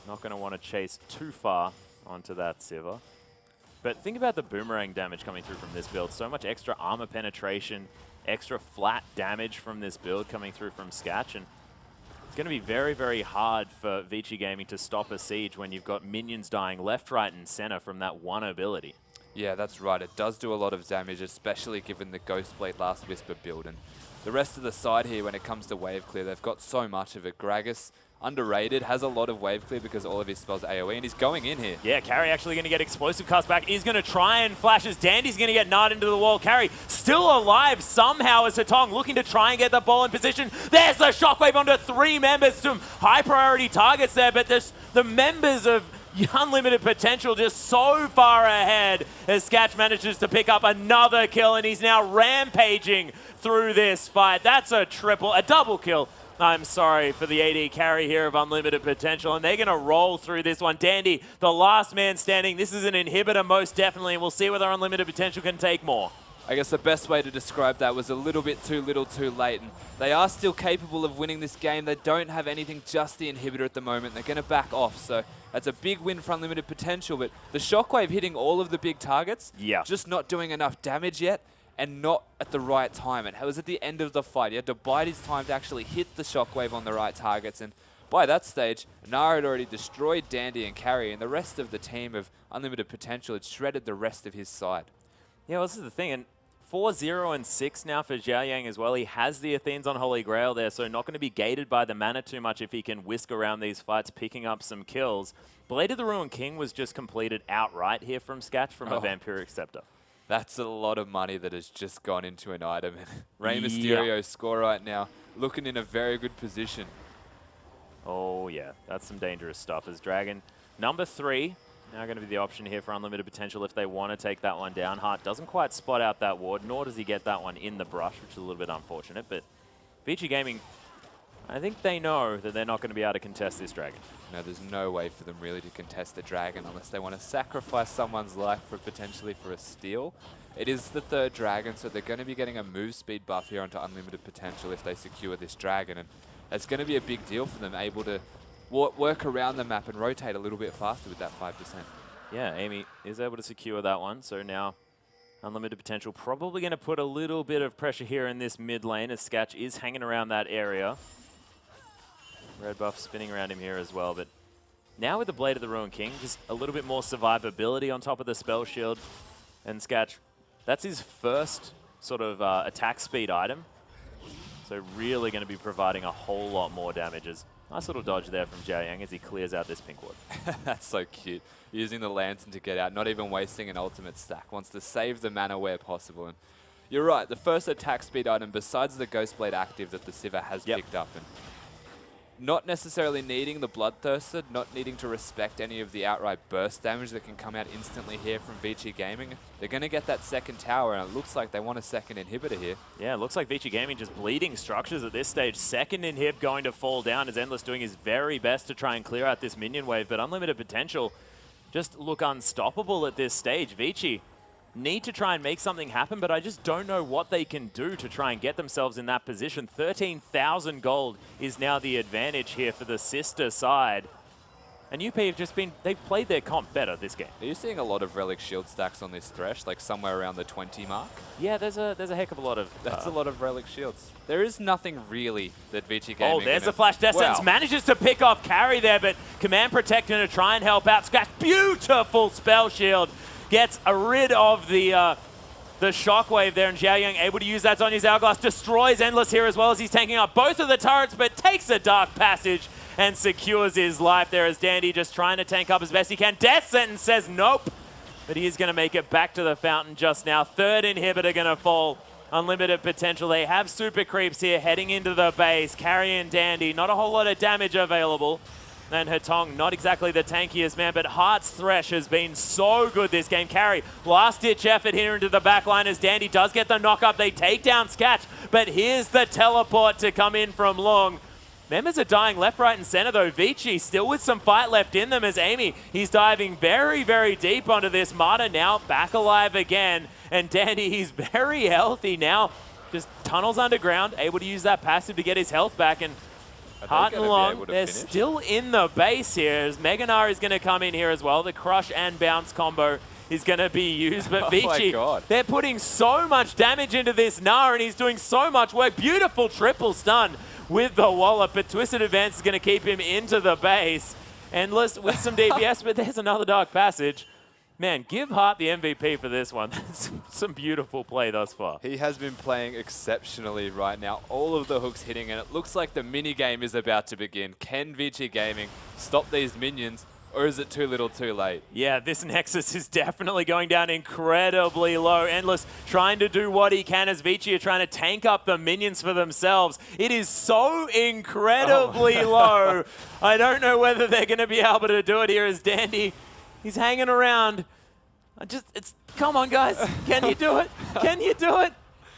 not going to want to chase too far onto that Sivir. But think about the boomerang damage coming through from this build. So much extra armor penetration, extra flat damage from this build coming through from Skatch. And It's going to be very, very hard for Vici Gaming to stop a siege when you've got minions dying left, right, and center from that one ability. Yeah, that's right. It does do a lot of damage, especially given the Ghostblade Last Whisper build. And the rest of the side here, when it comes to wave clear, they've got so much of it. Gragas, underrated, has a lot of wave clear because all of his spells are AoE, and he's going in here. Yeah, Carry actually going to get explosive cast back. He's going to try and flashes. Dandy's going to get gnarred into the wall. Carry still alive somehow as Hatong looking to try and get the ball in position. There's the shockwave onto 3 members. Some high priority targets there, but the members of Unlimited Potential just so far ahead as Skatch manages to pick up another kill, and he's now rampaging through this fight. That's a double kill. I'm sorry for the AD carry here of Unlimited Potential, and they're going to roll through this one. Dandy, the last man standing. This is an inhibitor most definitely, and we'll see whether Unlimited Potential can take more. I guess the best way to describe that was a little bit too little too late. And they are still capable of winning this game. They don't have anything, just the inhibitor at the moment. They're going to back off. So that's a big win for Unlimited Potential. But the shockwave hitting all of the big targets, just not doing enough damage yet and not at the right time. It was at the end of the fight. He had to bide his time to actually hit the shockwave on the right targets. And by that stage, Nara had already destroyed Dandy and Carry, and the rest of the team of Unlimited Potential had shredded the rest of his side. Yeah, well, this is the thing. And 4-0 and 6 now for Zhao Yang as well. He has the Athenes on Holy Grail there, so not going to be gated by the mana too much if he can whisk around these fights, picking up some kills. Blade of the Ruined King was just completed outright here from Skatch from a Vampiric Scepter. That's a lot of money that has just gone into an item. Rey Mysterio's score right now, looking in a very good position. Oh yeah, that's some dangerous stuff as Dragon number 3. Now going to be the option here for Unlimited Potential if they want to take that one down. Hart doesn't quite spot out that ward, nor does he get that one in the brush, which is a little bit unfortunate. But Vici Gaming, I think they know that they're not going to be able to contest this Dragon. No, there's no way for them really to contest the Dragon unless they want to sacrifice someone's life for potentially for a steal. It is the 3rd Dragon, so they're going to be getting a move speed buff here onto Unlimited Potential if they secure this Dragon. And that's going to be a big deal for them, able to work around the map and rotate a little bit faster with that 5%. Yeah, Eimy is able to secure that one. So now Unlimited Potential probably going to put a little bit of pressure here in this mid lane as Skatch is hanging around that area. Red buff spinning around him here as well. But now with the Blade of the Ruined King, just a little bit more survivability on top of the spell shield. And Skatch, that's his first sort of attack speed item. So really going to be providing a whole lot more damages. Nice little dodge there from Zhao Yang as he clears out this pink ward. That's so cute. Using the Lantern to get out, not even wasting an ultimate stack. Wants to save the mana where possible. And you're right, the first attack speed item besides the Ghostblade active that the Sivir has picked up. And not necessarily needing the Bloodthirster, not needing to respect any of the outright burst damage that can come out instantly here from Vici Gaming. They're going to get that second tower, and it looks like they want a second inhibitor here. Yeah, it looks like Vici Gaming just bleeding structures at this stage. Second inhib going to fall down as Endless doing his very best to try and clear out this minion wave, but Unlimited Potential just look unstoppable at this stage. Vici need to try and make something happen, but I just don't know what they can do to try and get themselves in that position. 13,000 gold is now the advantage here for the sister side. And UP have just been, they've played their comp better this game. Are you seeing a lot of Relic Shield stacks on this Thresh, like somewhere around the 20 mark? Yeah, there's a heck of a lot of... That's a lot of Relic Shields. There is nothing really that Vici Gaming... Oh, there's a Flash Descent. Manages to pick off Carry there, but Command Protect going to try and help out. Skatch, beautiful spell shield. Gets rid of the shockwave there, and Zhao Yang able to use that on his Hourglass. Destroys Endless here as well as he's taking up both of the turrets, but takes a Dark Passage and secures his life there as Dandy just trying to tank up as best he can. Death Sentence says nope, but he is going to make it back to the fountain just now. 3rd inhibitor going to fall. Unlimited Potential. They have super creeps here heading into the base. Carry and Dandy, not a whole lot of damage available. And Hatong, not exactly the tankiest man, but Heart's Thresh has been so good this game. Carry, last-ditch effort here into the back line as Dandy does get the knock-up. They take down Skatch, but here's the teleport to come in from Loong. Members are dying left, right, and center, though. Vici still with some fight left in them as Eimy, he's diving very, very deep onto this. Marta now back alive again, and Dandy, he's very healthy now. Just tunnels underground, able to use that passive to get his health back, and Hart and Long, they're still in the base here as Meganar is going to come in here as well. The Crush and Bounce combo is going to be used, but Vici, they're putting so much damage into this Gnar, and he's doing so much work. Beautiful triple stun with the wallop, but Twisted Advance is going to keep him into the base. Endless with some DPS, but there's another Dark Passage. Man, give Hart the MVP for this one. That's some beautiful play thus far. He has been playing exceptionally right now. All of the hooks hitting, and it looks like the mini game is about to begin. Can Vici Gaming stop these minions, or is it too little too late? Yeah, this Nexus is definitely going down incredibly low. Endless trying to do what he can as Vici are trying to tank up the minions for themselves. It is so incredibly low. I don't know whether they're going to be able to do it here as Dandy. He's hanging around. Come on, guys. Can you do it? Can you do it?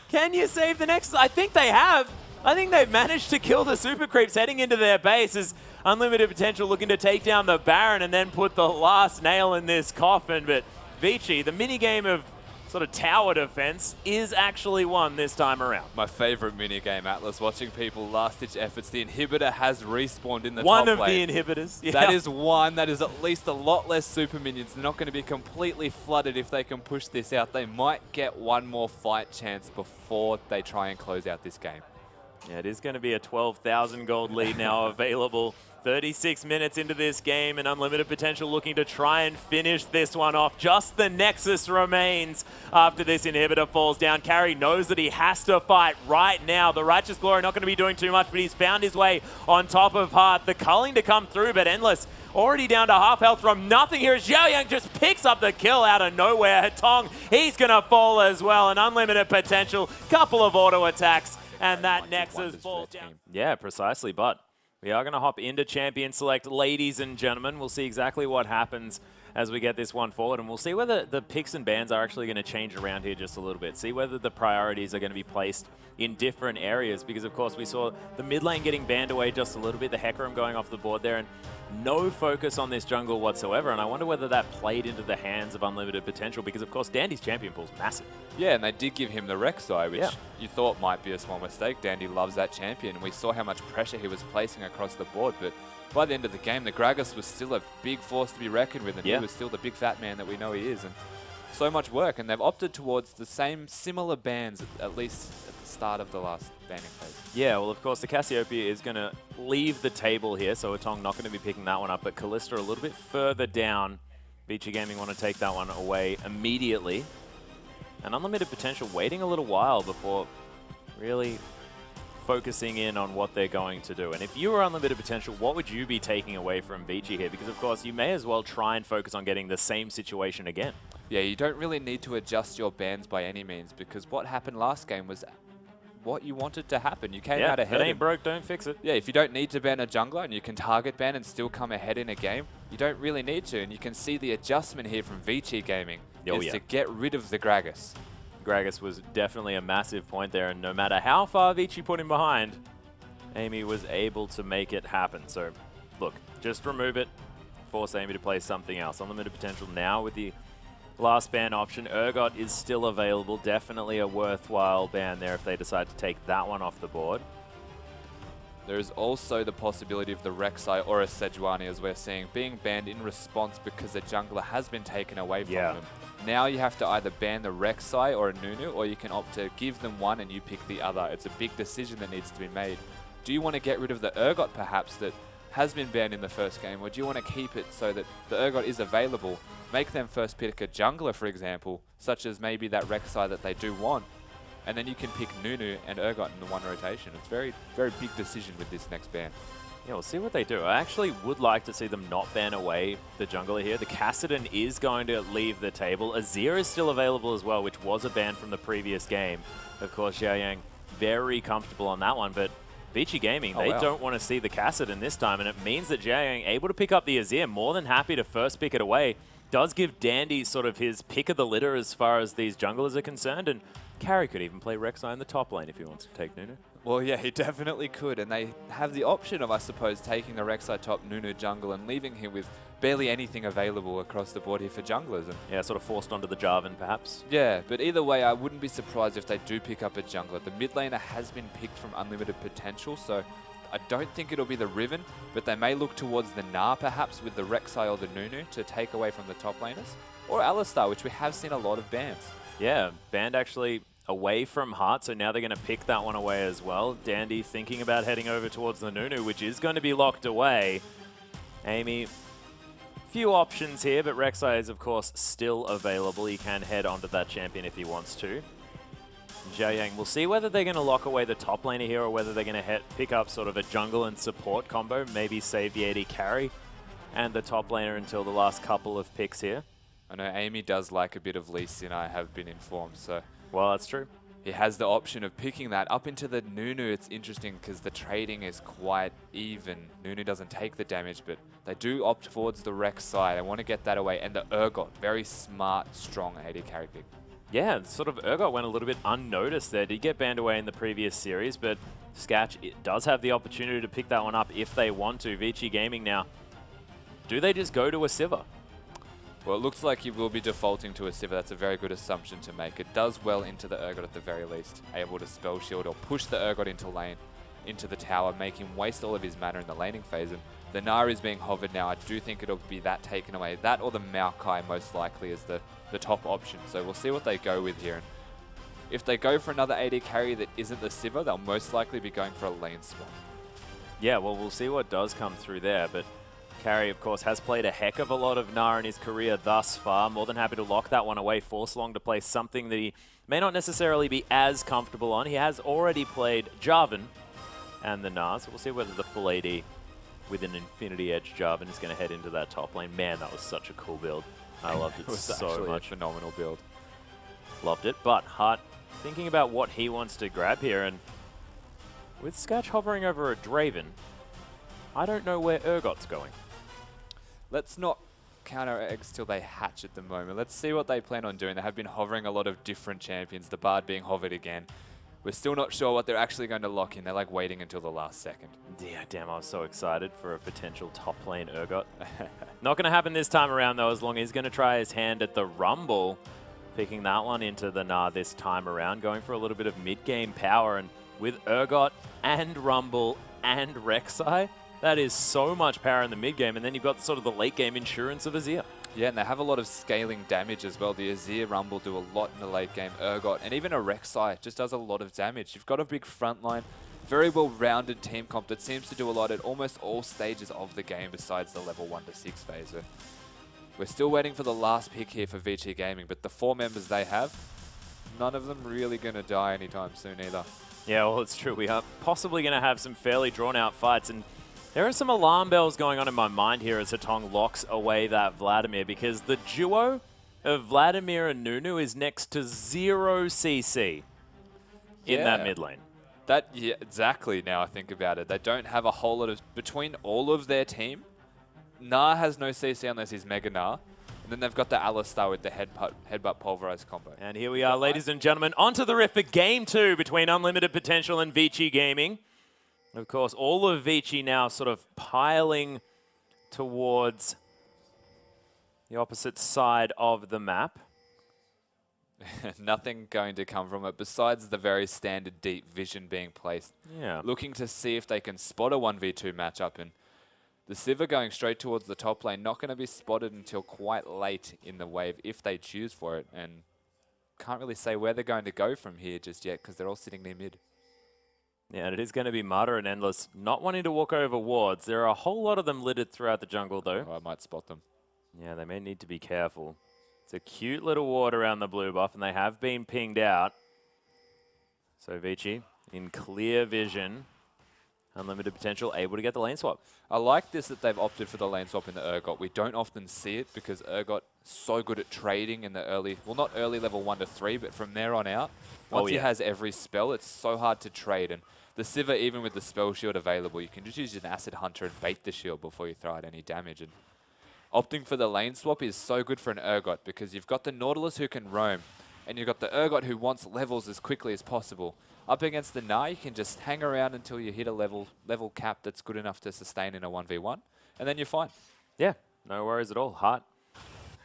Can you save the Nexus? I think they have. I think they've managed to kill the Super Creeps heading into their base as Unlimited Potential looking to take down the Baron and then put the last nail in this coffin. But Vici, the minigame of sort of tower defense, is actually won this time around. My favorite minigame, Atlas, watching people last-ditch efforts. The inhibitor has respawned in the One top of lane. the inhibitors. Yeah. That is one. That is at least a lot less super minions. They're not going to be completely flooded if they can push this out. They might get one more fight chance before they try and close out this game. Yeah, it is going to be a 12,000 gold lead now available. 36 minutes into this game, and Unlimited Potential looking to try and finish this one off. Just the Nexus remains after this inhibitor falls down. Carry knows that he has to fight right now. The Righteous Glory not going to be doing too much, but he's found his way on top of Hart. The culling to come through, but Endless already down to half health from nothing here as Xiaoyang just picks up the kill out of nowhere. Hatong, he's going to fall as well, and Unlimited Potential, couple of auto attacks, and that Nexus falls down. Yeah, precisely, but we are going to hop into Champion Select, ladies and gentlemen. We'll see exactly what happens as we get this one forward, and we'll see whether the picks and bans are actually going to change around here just a little bit. See whether the priorities are going to be placed in different areas, because of course we saw the mid lane getting banned away just a little bit, the Hecarim going off the board there, and no focus on this jungle whatsoever. And I wonder whether that played into the hands of Unlimited Potential, because of course Dandy's champion pool is massive. Yeah, and they did give him the Rek'Sai, which you thought might be a small mistake. Dandy loves that champion, and we saw how much pressure he was placing across the board. But by the end of the game, the Gragas was still a big force to be reckoned with, and he was still the big fat man that we know he is. And so much work, and they've opted towards the similar bans, at least at the start of the last banning phase. Yeah, well, of course, the Cassiopeia is going to leave the table here, so Atong not going to be picking that one up, but Kalista a little bit further down. Vici Gaming want to take that one away immediately. And Unlimited Potential waiting a little while before really focusing in on what they're going to do. And if you were Unlimited Potential, what would you be taking away from Vici here? Because, of course, you may as well try and focus on getting the same situation again. Yeah, you don't really need to adjust your bans by any means, because what happened last game was what you wanted to happen. You came out ahead. If it ain't broke, don't fix it. Yeah, if you don't need to ban a jungler and you can target ban and still come ahead in a game, you don't really need to. And you can see the adjustment here from Vici Gaming is to get rid of the Gragas. Gragas was definitely a massive point there, and no matter how far Vici put him behind, Eimy was able to make it happen. So, look, just remove it, force Eimy to play something else. Unlimited Potential now with the last ban option. Urgot is still available. Definitely a worthwhile ban there if they decide to take that one off the board. There is also the possibility of the Rek'Sai or a Sejuani, as we're seeing, being banned in response because the jungler has been taken away from them. Now you have to either ban the Rek'Sai or a Nunu, or you can opt to give them one and you pick the other. It's a big decision that needs to be made. Do you want to get rid of the Urgot, perhaps, that has been banned in the first game, or do you want to keep it so that the Urgot is available? Make them first pick a jungler, for example, such as maybe that Rek'Sai that they do want, and then you can pick Nunu and Urgot in the one rotation. It's a very, very big decision with this next ban. Yeah, we'll see what they do. I actually would like to see them not ban away the jungler here. The Kassadin is going to leave the table. Azir is still available as well, which was a ban from the previous game. Of course, Xiaoyang very comfortable on that one, but Vici Gaming, they don't want to see the Kassadin this time, and it means that Xiaoyang able to pick up the Azir, more than happy to first pick it away. Does give Dandy sort of his pick of the litter as far as these junglers are concerned, and Carry could even play Rek'Sai in the top lane if he wants to take Nunu. Well, yeah, he definitely could, and they have the option of, I suppose, taking the Rek'Sai top Nunu jungle and leaving him with barely anything available across the board here for junglers. And yeah, sort of forced onto the Jarvan, perhaps. Yeah, but either way, I wouldn't be surprised if they do pick up a jungler. The mid laner has been picked from Unlimited Potential, so I don't think it'll be the Riven, but they may look towards the Gnar, perhaps, with the Rek'Sai or the Nunu to take away from the top laners. Or Alistar, which we have seen a lot of bans. Yeah, banned actually away from Heart, so now they're going to pick that one away as well. Dandy thinking about heading over towards the Nunu, which is going to be locked away. Eimy, few options here, but Rek'Sai is, of course, still available. He can head onto that champion if he wants to. Zhaoyang, we'll see whether they're going to lock away the top laner here or whether they're going to pick up sort of a jungle and support combo, maybe save the AD carry and the top laner until the last couple of picks here. I know Eimy does like a bit of Lee Sin, I have been informed, so... Well, that's true. He has the option of picking that. Up into the Nunu, it's interesting because the trading is quite even. Nunu doesn't take the damage, but they do opt towards the Rek'Sai. They want to get that away. And the Urgot, very smart, strong AD carry pick. Yeah, sort of Urgot went a little bit unnoticed there. Did get banned away in the previous series, but Skatch does have the opportunity to pick that one up if they want to. Vici Gaming now. Do they just go to a Sivir? Well, it looks like he will be defaulting to a Sivir. That's a very good assumption to make. It does well into the Urgot at the very least. Able to spell shield or push the Urgot into lane, into the tower, make him waste all of his mana in the laning phase. And the Nara is being hovered now. I do think it'll be that taken away. That or the Maokai most likely is the top option. So we'll see what they go with here. And if they go for another AD carry that isn't the Sivir, they'll most likely be going for a lane swap. Yeah, well, we'll see what does come through there, but Carry, of course, has played a heck of a lot of Nara in his career thus far. More than happy to lock that one away. Force Loong to play something that he may not necessarily be as comfortable on. He has already played Jarvan and the Nars. So we'll see whether the full AD with an Infinity Edge Jarvan is going to head into that top lane. Man, that was such a cool build. I loved it, It was so much. A phenomenal build. Loved it. But Hart thinking about what he wants to grab here, and with Skatch hovering over a Draven, I don't know where Urgot's going. Let's not counter eggs till they hatch at the moment. Let's see what they plan on doing. They have been hovering a lot of different champions, the Bard being hovered again. We're still not sure what they're actually going to lock in. They're like waiting until the last second. Yeah, damn, I was so excited for a potential top lane Urgot. Not going to happen this time around, though, as long as he's going to try his hand at the Rumble, picking that one into the Gnar this time around, going for a little bit of mid-game power. And with Urgot and Rumble and Rek'Sai, that is so much power in the mid-game, and then you've got sort of the late-game insurance of Azir. Yeah, and they have a lot of scaling damage as well. The Azir Rumble do a lot in the late game. Urgot, and even a Rek'Sai just does a lot of damage. You've got a big front line, very well-rounded team comp that seems to do a lot at almost all stages of the game besides the level 1 to 6 phase. We're still waiting for the last pick here for Vici Gaming, but the 4 members they have, none of them really going to die anytime soon either. Yeah, well, it's true. We are possibly going to have some fairly drawn-out fights, and there are some alarm bells going on in my mind here as Hatong locks away that Vladimir, because the duo of Vladimir and Nunu is next to 0 CC in that mid lane. Yeah, exactly, now I think about it. They don't have a whole lot of... Between all of their team, Gnar has no CC unless he's Mega Gnar. And then they've got the Alistar with the headbutt pulverize combo. And here we are, ladies and gentlemen, onto the riff for Game 2 between Unlimited Potential and Vici Gaming. Of course, all of Vici now sort of piling towards the opposite side of the map. Nothing going to come from it besides the very standard deep vision being placed. Yeah. Looking to see if they can spot a 1v2 matchup. And the Sivir going straight towards the top lane, not going to be spotted until quite late in the wave if they choose for it. And can't really say where they're going to go from here just yet because they're all sitting near mid. Yeah, and it is going to be Martyr and Endless not wanting to walk over wards. There are a whole lot of them littered throughout the jungle, though. Oh, I might spot them. Yeah, they may need to be careful. It's a cute little ward around the blue buff, and they have been pinged out. So Vici, in clear vision, Unlimited Potential, able to get the lane swap. I like this that they've opted for the lane swap in the Urgot. We don't often see it because Urgot so good at trading in the early, well, not early level 1 to 3, but from there on out, once he has every spell, it's so hard to trade. And the Sivir, even with the spell shield available, you can just use an Acid Hunter and bait the shield before you throw out any damage. And opting for the lane swap is so good for an Urgot because you've got the Nautilus who can roam, and you've got the Urgot who wants levels as quickly as possible. Up against the Gnar, you can just hang around until you hit a level cap that's good enough to sustain in a 1v1, and then you're fine. Yeah, no worries at all. Hart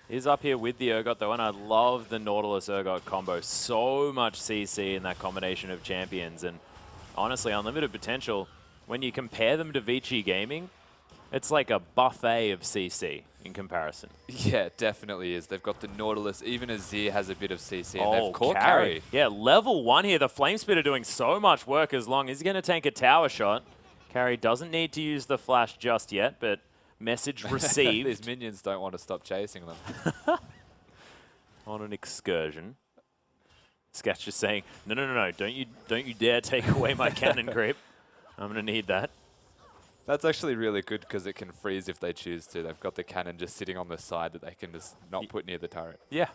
is up here with the Urgot, though, and I love the Nautilus-Urgot combo. So much CC in that combination of champions, and honestly, Unlimited Potential, when you compare them to Vici Gaming, it's like a buffet of CC. in comparison. Yeah, it definitely is. They've got the Nautilus. Even Azir has a bit of CC, and Oh, they've caught carry. Yeah, level 1 here. The Flame Spitter doing so much work as long as he's going to tank a tower shot. Carry doesn't need to use the flash just yet, but message received. These minions don't want to stop chasing them. On an excursion. Skatch just saying, no, don't you dare take away my cannon creep. I'm going to need that. That's actually really good because it can freeze if they choose to. They've got the cannon just sitting on the side that they can just not put near the turret. Yeah.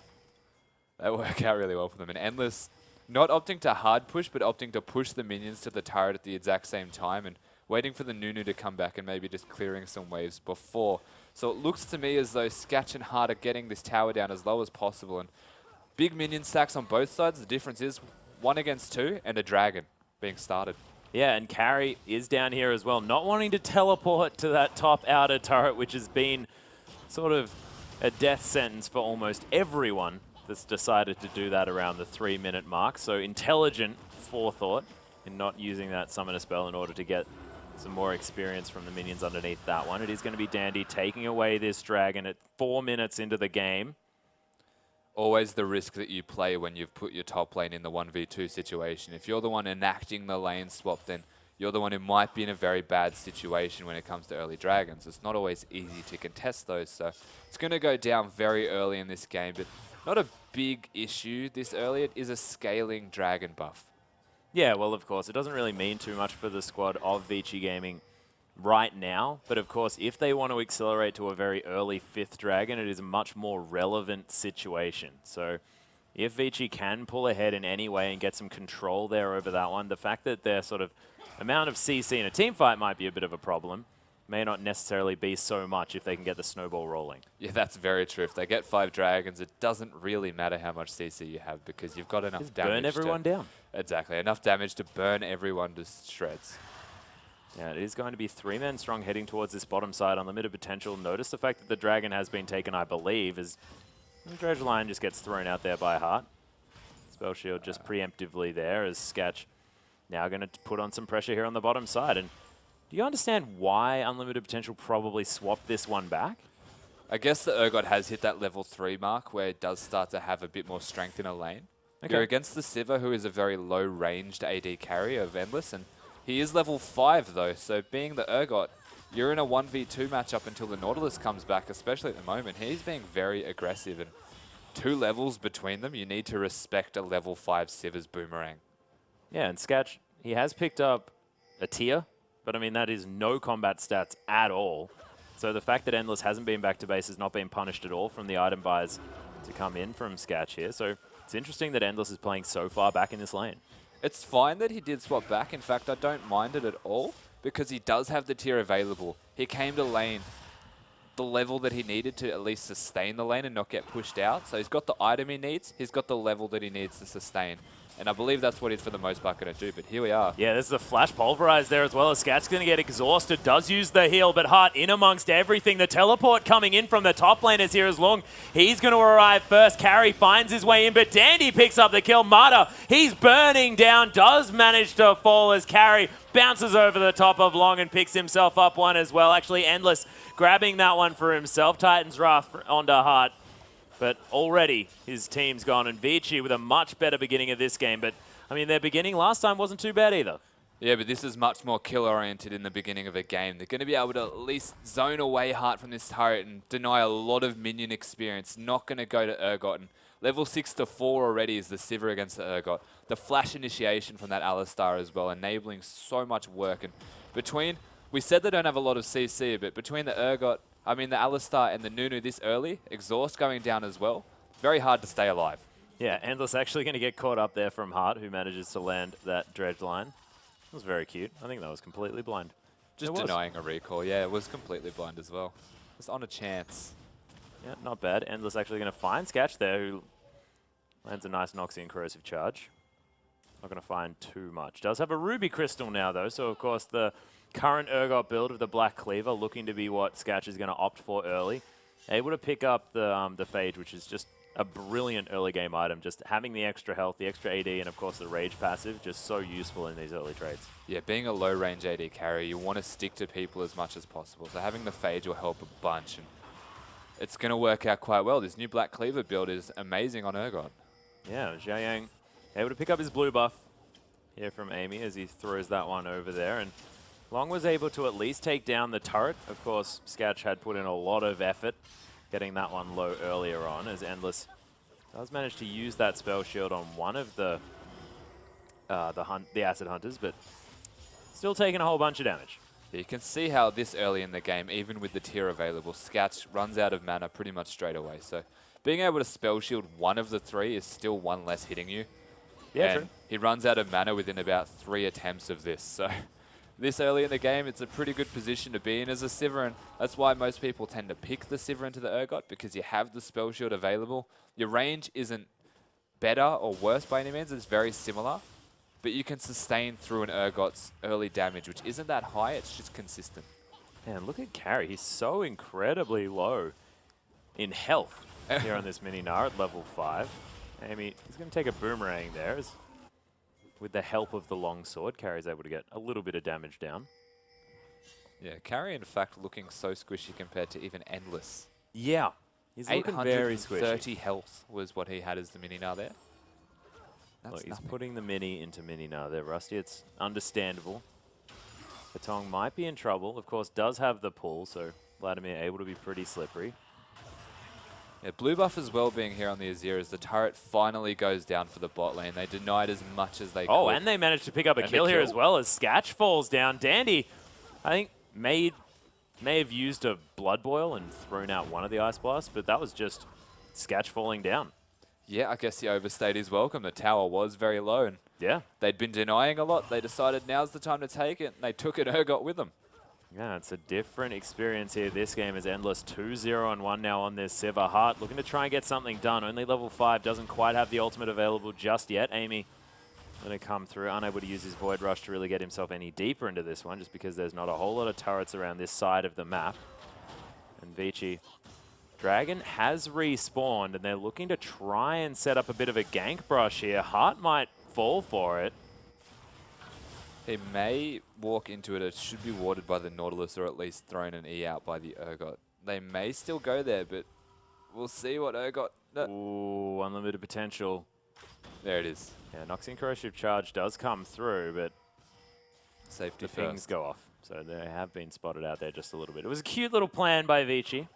That worked out really well for them. And Endless not opting to hard push, but opting to push the minions to the turret at the exact same time and waiting for the Nunu to come back and maybe just clearing some waves before. So it looks to me as though Skatch and Hard are getting this tower down as low as possible. And big minion stacks on both sides. The difference is 1 against 2 and a dragon being started. Yeah, and Carry is down here as well, not wanting to teleport to that top outer turret, which has been sort of a death sentence for almost everyone that's decided to do that around the 3-minute mark. So intelligent forethought in not using that summoner spell in order to get some more experience from the minions underneath that one. It is going to be Dandy taking away this dragon at 4 minutes into the game. Always the risk that you play when you've put your top lane in the 1v2 situation. If you're the one enacting the lane swap, then you're the one who might be in a very bad situation when it comes to early dragons. It's not always easy to contest those, so it's going to go down very early in this game, but not a big issue this early. It is a scaling dragon buff. Yeah, well, of course, it doesn't really mean too much for the squad of Vici Gaming right now, but of course, if they want to accelerate to a very early 5th dragon, it is a much more relevant situation. So if Vici can pull ahead in any way and get some control there over that one, the fact that their sort of amount of CC in a team fight might be a bit of a problem, may not necessarily be so much if they can get the snowball rolling. Yeah, that's very true. If they get 5 dragons, it doesn't really matter how much CC you have because you've got enough damage. Burn everyone down. Exactly, enough damage to burn everyone to shreds. Yeah, it is going to be 3 men strong heading towards this bottom side. Unlimited potential. Notice the fact that the dragon has been taken, I believe, as the dredge line just gets thrown out there by Heart. Spell shield just preemptively there as Skatch now going to put on some pressure here on the bottom side. And do you understand why Unlimited Potential probably swapped this one back? I guess the Urgot has hit that level 3 mark where it does start to have a bit more strength in a lane. Okay. You're against the Sivir, who is a very low-ranged AD carry of Endless, and he is level 5 though, so being the Urgot, you're in a 1v2 matchup until the Nautilus comes back, especially at the moment. He's being very aggressive, and 2 levels between them, you need to respect a level 5 Sivir's boomerang. Yeah, and Skatch, he has picked up a tier, but I mean, that is no combat stats at all. So the fact that Endless hasn't been back to base has not been punished at all from the item buys to come in from Skatch here. So it's interesting that Endless is playing so far back in this lane. It's fine that he did swap back. In fact, I don't mind it at all because he does have the tier available. He came to lane the level that he needed to at least sustain the lane and not get pushed out. So he's got the item he needs. He's got the level that he needs to sustain. And I believe that's what he's for the most part going to do, but here we are. Yeah, there's the flash pulverize there as well as Skatch's going to get exhausted, does use the heal, but Heart in amongst everything. The teleport coming in from the top lane is here as Loong. He's going to arrive first. Carry finds his way in, but Dandy picks up the kill. Mata, he's burning down, does manage to fall as Carry bounces over the top of Loong and picks himself up one as well. Actually, Endless grabbing that one for himself. Titan's Wrath onto Heart. But already his team's gone, and Vici with a much better beginning of this game. But, I mean, their beginning last time wasn't too bad either. Yeah, but this is much more kill-oriented in the beginning of a game. They're going to be able to at least zone away Heart from this turret and deny a lot of minion experience. Not going to go to Urgot. And level 6 to 4 already is the Sivir against the Urgot. The flash initiation from that Alistar as well, enabling so much work. And between, we said they don't have a lot of CC, but between the Urgot, I mean, the Alistar and the Nunu this early, exhaust going down as well. Very hard to stay alive. Yeah, Endless actually going to get caught up there from Heart, who manages to land that dredge line. It was very cute. I think that was completely blind. Just denying a recall. Yeah, it was completely blind as well. Just on a chance. Yeah, not bad. Endless actually going to find Skatch there, who lands a nice Noxian Corrosive Charge. Not going to find too much. Does have a Ruby Crystal now, though, so of course the current Urgot build of the Black Cleaver looking to be what Skatch is going to opt for early. Able to pick up the Phage, which is just a brilliant early game item. Just having the extra health, the extra AD, and of course the Rage passive, just so useful in these early trades. Yeah, being a low range AD carry, you want to stick to people as much as possible. So having the Phage will help a bunch. And it's going to work out quite well. This new Black Cleaver build is amazing on Urgot. Yeah, Xiaoyang able to pick up his blue buff here from Eimy as he throws that one over there. And Loong was able to at least take down the turret. Of course, Skatch had put in a lot of effort getting that one low earlier on, as Endless does manage to use that spell shield on one of the Acid Hunters, but still taking a whole bunch of damage. You can see how this early in the game, even with the tier available, Skatch runs out of mana pretty much straight away. So being able to spell shield one of the three is still one less hitting you. Yeah, and true. He runs out of mana within about 3 attempts of this. So this early in the game, it's a pretty good position to be in as a Sivir, and that's why most people tend to pick the Sivir into the Urgot, because you have the spell shield available. Your range isn't better or worse by any means, it's very similar, but you can sustain through an Urgot's early damage, which isn't that high, it's just consistent. Man, look at Carry. He's so incredibly low in health here on this mini Gnar at level 5. Eimy, he's going to take a boomerang there. As with the help of the long sword, Carry's able to get a little bit of damage down. Yeah, Carry in fact looking so squishy compared to even Endless. Yeah, he's looking very squishy. 830 health was what he had as the mini Gnar there. Look, he's putting the mini into mini Gnar there, Rusty. It's understandable. Patong might be in trouble. Of course, does have the pull, so Vladimir able to be pretty slippery. Yeah, blue buff as well being here on the Azir as the turret finally goes down for the bot lane. They denied as much as they could. Oh, and they managed to pick up a kill here as well as Skatch falls down. Dandy, I think, may have used a Blood Boil and thrown out one of the Ice Blasts, but that was just Skatch falling down. Yeah, I guess he overstayed his welcome. The tower was very low, and yeah, they'd been denying a lot. They decided now's the time to take it, and they took it. Urgot with them. Yeah, it's a different experience here. This game is Endless 2-0-1 now on this Sivir. Heart looking to try and get something done. Only level 5, doesn't quite have the ultimate available just yet. Eimy going to come through, unable to use his Void Rush to really get himself any deeper into this one, just because there's not a whole lot of turrets around this side of the map. And Vici, Dragon has respawned, and they're looking to try and set up a bit of a gank brush here. Heart might fall for it. He may walk into it. It should be warded by the Nautilus, or at least thrown an E out by the Urgot. They may still go there, but we'll see what Urgot... Ooh, unlimited potential. There it is. Yeah, Noxian Corrosive Charge does come through, but safety the pings go off. So they have been spotted out there just a little bit. It was a cute little plan by Vici.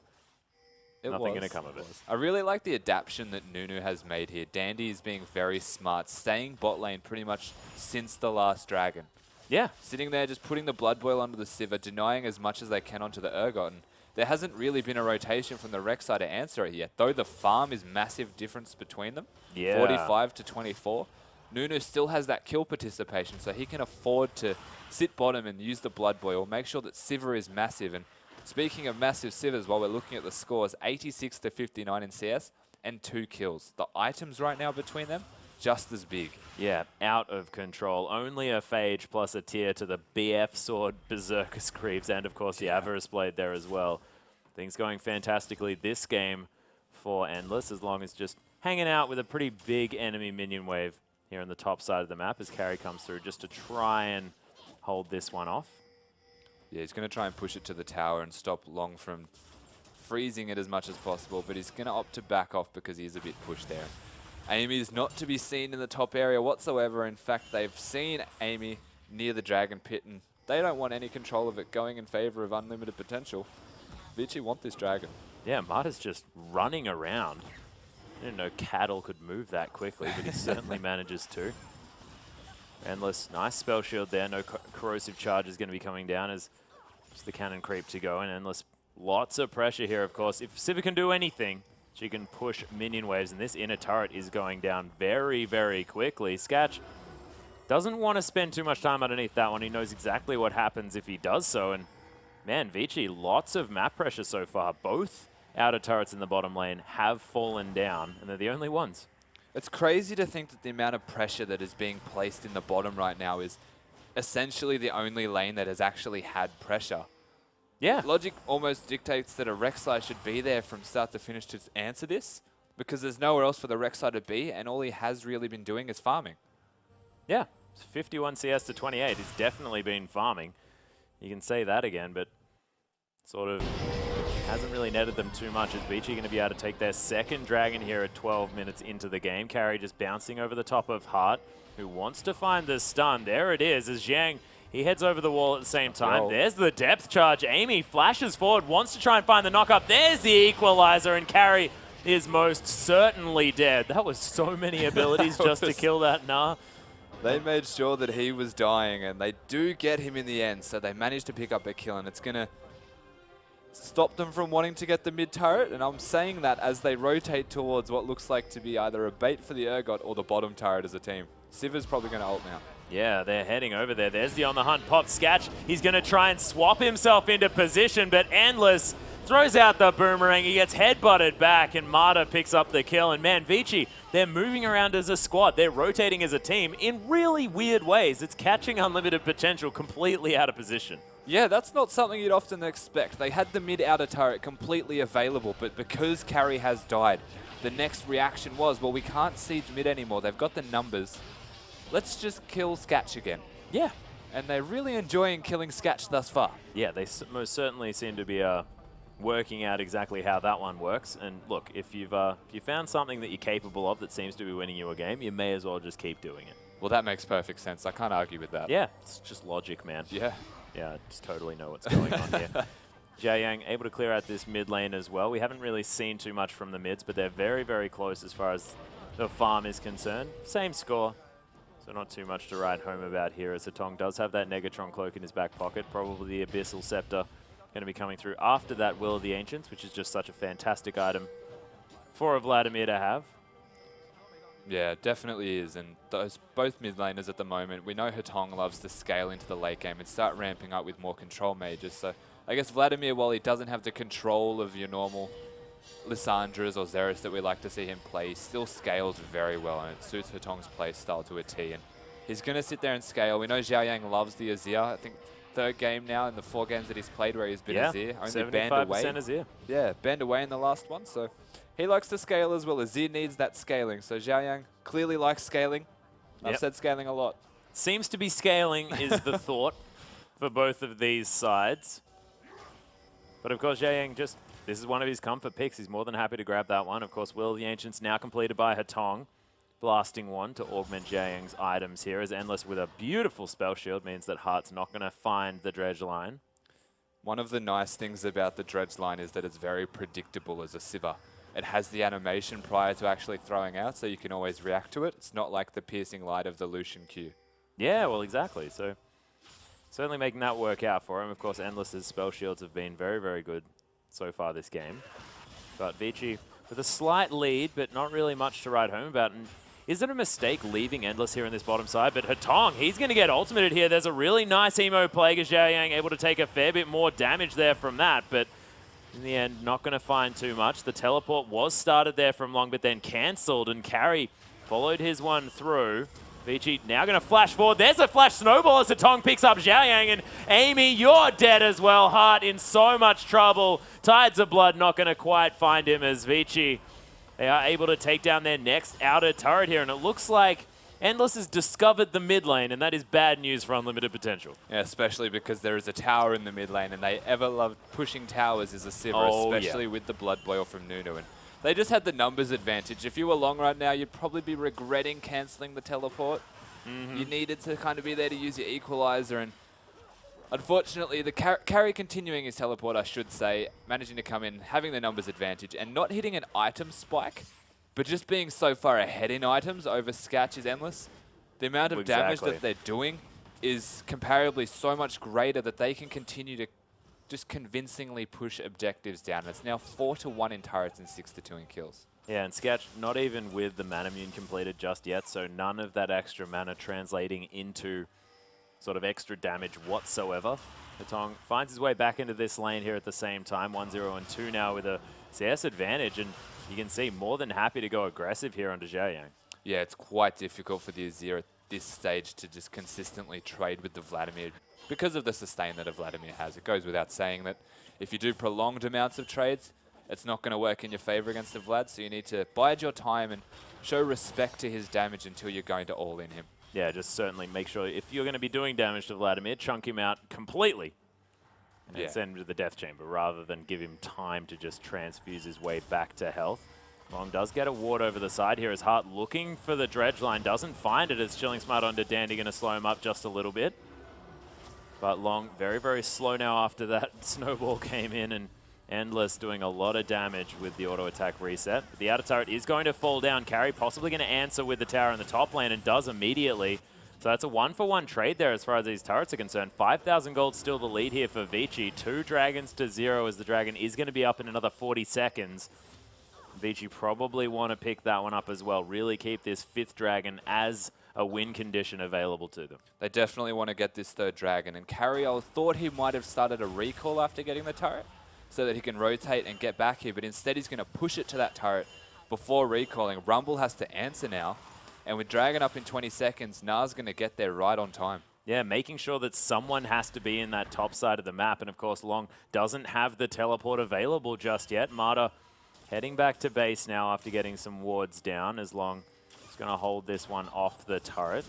Nothing going to come of it. I really like the adaptation that Nunu has made here. Dandy is being very smart, staying bot lane pretty much since the last Dragon. Yeah. Sitting there just putting the Blood Boil onto the Sivir, denying as much as they can onto the Urgot. And there hasn't really been a rotation from the Rek'Sai to answer it yet, though the farm is massive difference between them. Yeah. 45 to 24. Nunu still has that kill participation, so he can afford to sit bottom and use the Blood Boil, make sure that Sivir is massive. And speaking of massive Sivers, while we're looking at the scores, 86 to 59 in CS and 2 kills. The items right now between them, just as big. Yeah, out of control. Only a Phage plus a tier to the BF Sword, Berserker Screeves, and of course the Avarice Blade there as well. Things going fantastically this game for Endless, as long as just hanging out with a pretty big enemy minion wave here on the top side of the map as Carry comes through just to try and hold this one off. Yeah, he's going to try and push it to the tower and stop Loong from freezing it as much as possible, but he's going to opt to back off because he's a bit pushed there. Eimy is not to be seen in the top area whatsoever. In fact, they've seen Eimy near the Dragon Pit, and they don't want any control of it, going in favor of unlimited potential. Vici want this Dragon. Yeah, Marta's just running around. I didn't know Cattle could move that quickly, but he certainly manages to. Endless, nice spell shield there. No corrosive charge is going to be coming down as just the cannon creep to go. And Endless, lots of pressure here, of course. If Sivir can do anything, she can push minion waves, and this inner turret is going down very, very quickly. Skatch doesn't want to spend too much time underneath that one. He knows exactly what happens if he does so. And man, Vici, lots of map pressure so far. Both outer turrets in the bottom lane have fallen down, and they're the only ones. It's crazy to think that the amount of pressure that is being placed in the bottom right now is essentially the only lane that has actually had pressure. Yeah. Logic almost dictates that a Rek'Sai should be there from start to finish to answer this, because there's nowhere else for the Rek'Sai to be, and all he has really been doing is farming. Yeah, it's 51 CS to 28. He's definitely been farming. You can say that again, but sort of hasn't really netted them too much. Is Vici going to be able to take their second dragon here at 12 minutes into the game? Carry just bouncing over the top of Hart, who wants to find the stun. There it is, as Zhang, he heads over the wall at the same time. Roll. There's the depth charge. Eimy flashes forward, wants to try and find the knock-up. There's the equalizer, and Carry is most certainly dead. That was so many abilities just to kill that Nah. They made sure that he was dying, and they do get him in the end, so they managed to pick up a kill, and it's going to stop them from wanting to get the mid turret, and I'm saying that as they rotate towards what looks like to be either a bait for the Urgot or the bottom turret as a team. Siva's probably going to ult now. Yeah, they're heading over there. There's the on the hunt pop Skatch. He's going to try and swap himself into position, but Endless throws out the boomerang. He gets headbutted back, and Marta picks up the kill. And man, Vici, they're moving around as a squad. They're rotating as a team in really weird ways. It's catching unlimited potential completely out of position. Yeah, that's not something you'd often expect. They had the mid-outer turret completely available, but because Carry has died, the next reaction was, well, we can't siege mid anymore. They've got the numbers. Let's just kill Skatch again. Yeah. And they're really enjoying killing Skatch thus far. Yeah, they most certainly seem to be working out exactly how that one works. And look, if you found something that you're capable of that seems to be winning you a game, you may as well just keep doing it. Well, that makes perfect sense. I can't argue with that. Yeah, it's just logic, man. Yeah. Yeah, I just totally know what's going on here. Jiayang able to clear out this mid lane as well. We haven't really seen too much from the mids, but they're very, very close as far as the farm is concerned. Same score, so not too much to write home about here, as Hatong does have that Negatron cloak in his back pocket. Probably the Abyssal Scepter going to be coming through after that Will of the Ancients, which is just such a fantastic item for a Vladimir to have. Yeah, it definitely is. And those both mid laners at the moment, we know Hatong loves to scale into the late game and start ramping up with more control mages. So I guess Vladimir, while he doesn't have the control of your normal Lissandras or Xeris that we like to see him play, he still scales very well, and it suits Hatong's play style to a T. And he's going to sit there and scale. We know Jiayang loves the Azir. I think third game now in the 4 games that he's played where he's been Azir. Only banned away. 75% Azir. Yeah, banned away in the last one. So he likes to scale as well. Azir needs that scaling. So Jiayang clearly likes scaling. I've said scaling a lot. Seems to be scaling is the thought for both of these sides. But of course, Jiayang this is one of his comfort picks. He's more than happy to grab that one. Of course, Will of the Ancients now completed by Hatong. Blasting one to augment Jiayang's items here, as Endless with a beautiful spell shield means that Heart's not going to find the dredge line. One of the nice things about the dredge line is that it's very predictable as a Siva. It has the animation prior to actually throwing out, so you can always react to it. It's not like the piercing light of the Lucian Q. Yeah, well, exactly. So certainly making that work out for him. Of course, Endless's spell shields have been very, very good so far this game. But Vici with a slight lead, but not really much to write home about. And is it a mistake leaving Endless here in this bottom side? But Hatong, he's going to get ultimated here. There's a really nice emo Plague as Jiayang able to take a fair bit more damage there from that. But in the end, not going to find too much. The teleport was started there from Long, but then cancelled. And Carry followed his one through. Vici now going to flash forward. There's a flash snowball as Hatong picks up Jiayang. And Eimy, you're dead as well. Hart in so much trouble. Tides of Blood not going to quite find him as Vici. They are able to take down their next outer turret here, and it looks like Endless has discovered the mid lane, and that is bad news for unlimited potential. Yeah, especially because there is a tower in the mid lane, and they ever loved pushing towers as a Siva, especially with the Blood Boil from Nunu. And they just had the numbers advantage. If you were Long right now, you'd probably be regretting cancelling the teleport. You needed to kind of be there to use your equalizer, and unfortunately, the Carry continuing his teleport, I should say, managing to come in, having the numbers advantage, and not hitting an item spike, but just being so far ahead in items over Skatch is Endless. The amount of damage that they're doing is comparably so much greater that they can continue to just convincingly push objectives down. It's now 4-1 in turrets and 6-2 in kills. Yeah, and Skatch not even with the mana mune completed just yet, so none of that extra mana translating into sort of extra damage whatsoever. Hatong finds his way back into this lane here at the same time. 1-0 and 2 now with a CS advantage, and you can see more than happy to go aggressive here onto Jiayang. Yeah, it's quite difficult for the Azir at this stage to just consistently trade with the Vladimir because of the sustain that a Vladimir has. It goes without saying that if you do prolonged amounts of trades, it's not going to work in your favor against the Vlad, so you need to bide your time and show respect to his damage until you're going to all in him. Yeah, just certainly make sure if you're going to be doing damage to Vladimir, chunk him out completely. and then send him to the death chamber rather than give him time to just transfuse his way back to health. Loong does get a ward over the side here as Hart looking for the dredge line, doesn't find it as Chilling Smite onto Dandy, going to slow him up just a little bit. But Loong very, very slow now after that snowball came in, and Endless doing a lot of damage with the auto attack reset. But the outer turret is going to fall down. Carry possibly going to answer with the tower in the top lane and does immediately. So that's a 1-for-1 trade there as far as these turrets are concerned. 5,000 gold still the lead here for Vici. 2 dragons to 0 as the dragon is going to be up in another 40 seconds. Vici probably want to pick that one up as well. Really keep this 5th dragon as a win condition available to them. They definitely want to get this 3rd dragon. And Carriol thought he might have started a recall after getting the turret, so that he can rotate and get back here, but instead he's going to push it to that turret before recalling. Rumble has to answer now, and with Dragon up in 20 seconds, Na's going to get there right on time. Yeah, making sure that someone has to be in that top side of the map, and of course Loong doesn't have the teleport available just yet. Marta heading back to base now after getting some wards down, as Loong is going to hold this one off the turret.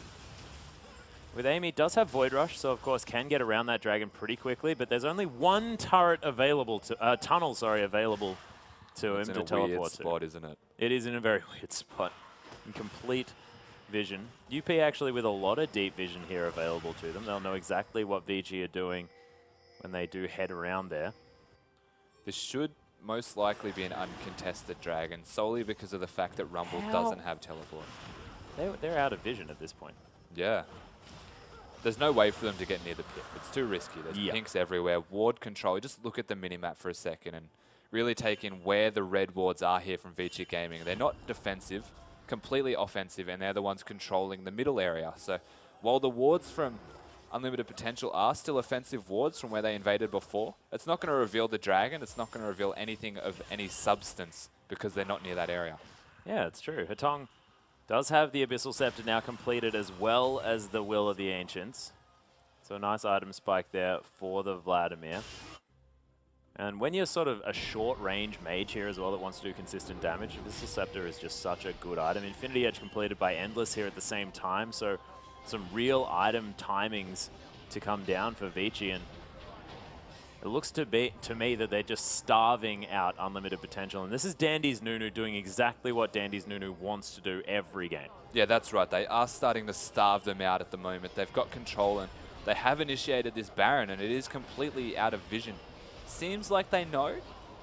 With Eimy, does have Void Rush, so of course can get around that dragon pretty quickly, but there's only 1 turret available to, tunnel, sorry, available to him to teleport to. It's in a weird spot, isn't it? It is in a very weird spot. In complete vision. UP actually with a lot of deep vision here available to them. They'll know exactly what Vici are doing when they do head around there. This should most likely be an uncontested dragon, solely because of the fact that Rumble doesn't have teleport. They're out of vision at this point. Yeah. There's no way for them to get near the pit. It's too risky. There's pinks everywhere. Ward control. Just look at the minimap for a second and really take in where the red wards are here from Vici Gaming. They're not defensive, completely offensive, and they're the ones controlling the middle area. So while the wards from Unlimited Potential are still offensive wards from where they invaded before, it's not going to reveal the dragon. It's not going to reveal anything of any substance because they're not near that area. Yeah, it's true. Hatong does have the Abyssal Scepter now completed, as well as the Will of the Ancients. So a nice item spike there for the Vladimir. And when you're sort of a short-range mage here as well that wants to do consistent damage, Abyssal Scepter is just such a good item. Infinity Edge completed by Endless here at the same time, so some real item timings to come down for Vici, and it looks to me that they're just starving out Unlimited Potential. And this is Dandy's Nunu doing exactly what Dandy's Nunu wants to do every game. Yeah, that's right. They are starting to starve them out at the moment. They've got control, and they have initiated this Baron, and it is completely out of vision. Seems like they know,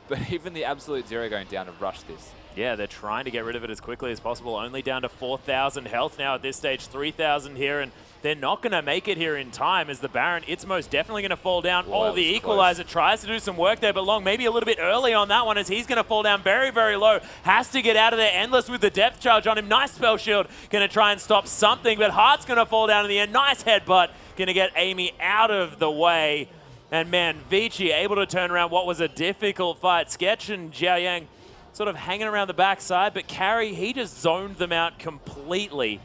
but even the Absolute Zero going down to rush this. Yeah, they're trying to get rid of it as quickly as possible. Only down to 4,000 health now at this stage, 3,000 here, and they're not going to make it here in time as the Baron, it's most definitely going to fall down. Whoa, the Equalizer tries to do some work there, but Loong maybe a little bit early on that one as he's going to fall down very, very low. Has to get out of there. Endless with the depth charge on him. Nice spell shield. Going to try and stop something, but Heart's going to fall down in the end. Nice headbutt. Going to get Eimy out of the way. And man, Vici able to turn around what was a difficult fight. Skatch and Xiaoyang sort of hanging around the backside, but Carry, he just zoned them out completely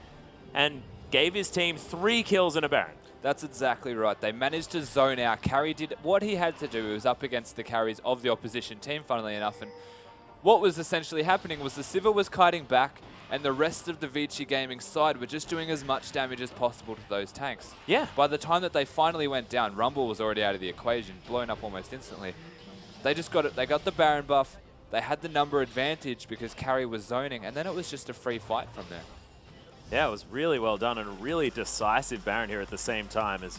and gave his team 3 kills and a Baron. That's exactly right. They managed to zone out. Carry did what he had to do. He was up against the carries of the opposition team, funnily enough. And what was essentially happening was the Sivir was kiting back, and the rest of the Vici Gaming side were just doing as much damage as possible to those tanks. Yeah. By the time that they finally went down, Rumble was already out of the equation, blown up almost instantly. They just got it. They got the Baron buff. They had the number advantage because Carry was zoning, and then it was just a free fight from there. Yeah, it was really well done and a really decisive Baron here at the same time. As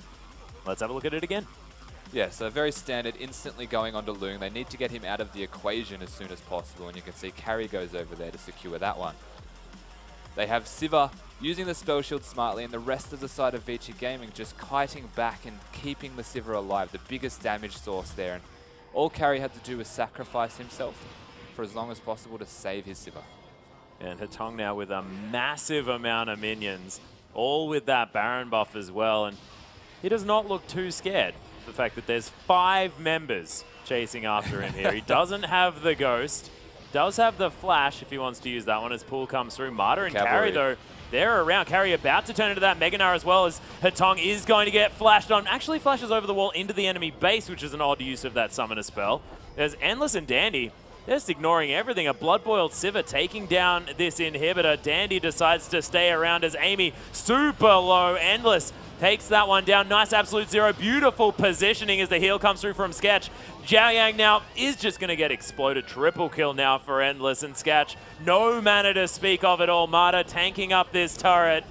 let's have a look at it again. Yeah, so very standard, instantly going on to Loong. They need to get him out of the equation as soon as possible, and you can see Carry goes over there to secure that one. They have Sivir using the spell shield smartly, and the rest of the side of Vici Gaming just kiting back and keeping the Sivir alive, the biggest damage source there. And all Carry had to do was sacrifice himself for as long as possible to save his Sivir. And Hatong now with a massive amount of minions, all with that Baron buff as well. And he does not look too scared of the fact that there's 5 members chasing after him here. He doesn't have the Ghost, does have the Flash if he wants to use that one as Pool comes through. Marta and Carry, though, they're around. Carry about to turn into that Mega Gnar as well, as Hatong is going to get flashed on. Actually flashes over the wall into the enemy base, which is an odd use of that Summoner spell. There's Endless and Dandy They're just ignoring everything. A blood-boiled Sivir taking down this inhibitor. Dandy decides to stay around as Eimy, super low, Endless takes that one down. Nice absolute zero. Beautiful positioning as the heal comes through from Skatch. Zhao Yang now is just going to get exploded. Triple kill now for Endless and Skatch. No mana to speak of at all. Mata tanking up this turret.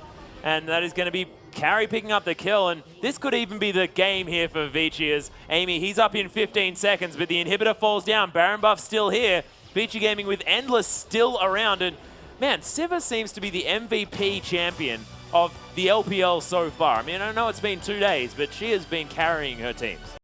And that is going to be Carry picking up the kill. And this could even be the game here for Vici as Eimy, he's up in 15 seconds, but the inhibitor falls down. Baron buff still here. Vici Gaming with Endless still around. And man, Sivir seems to be the MVP champion of the LPL so far. I mean, I know it's been 2 days, but she has been carrying her teams.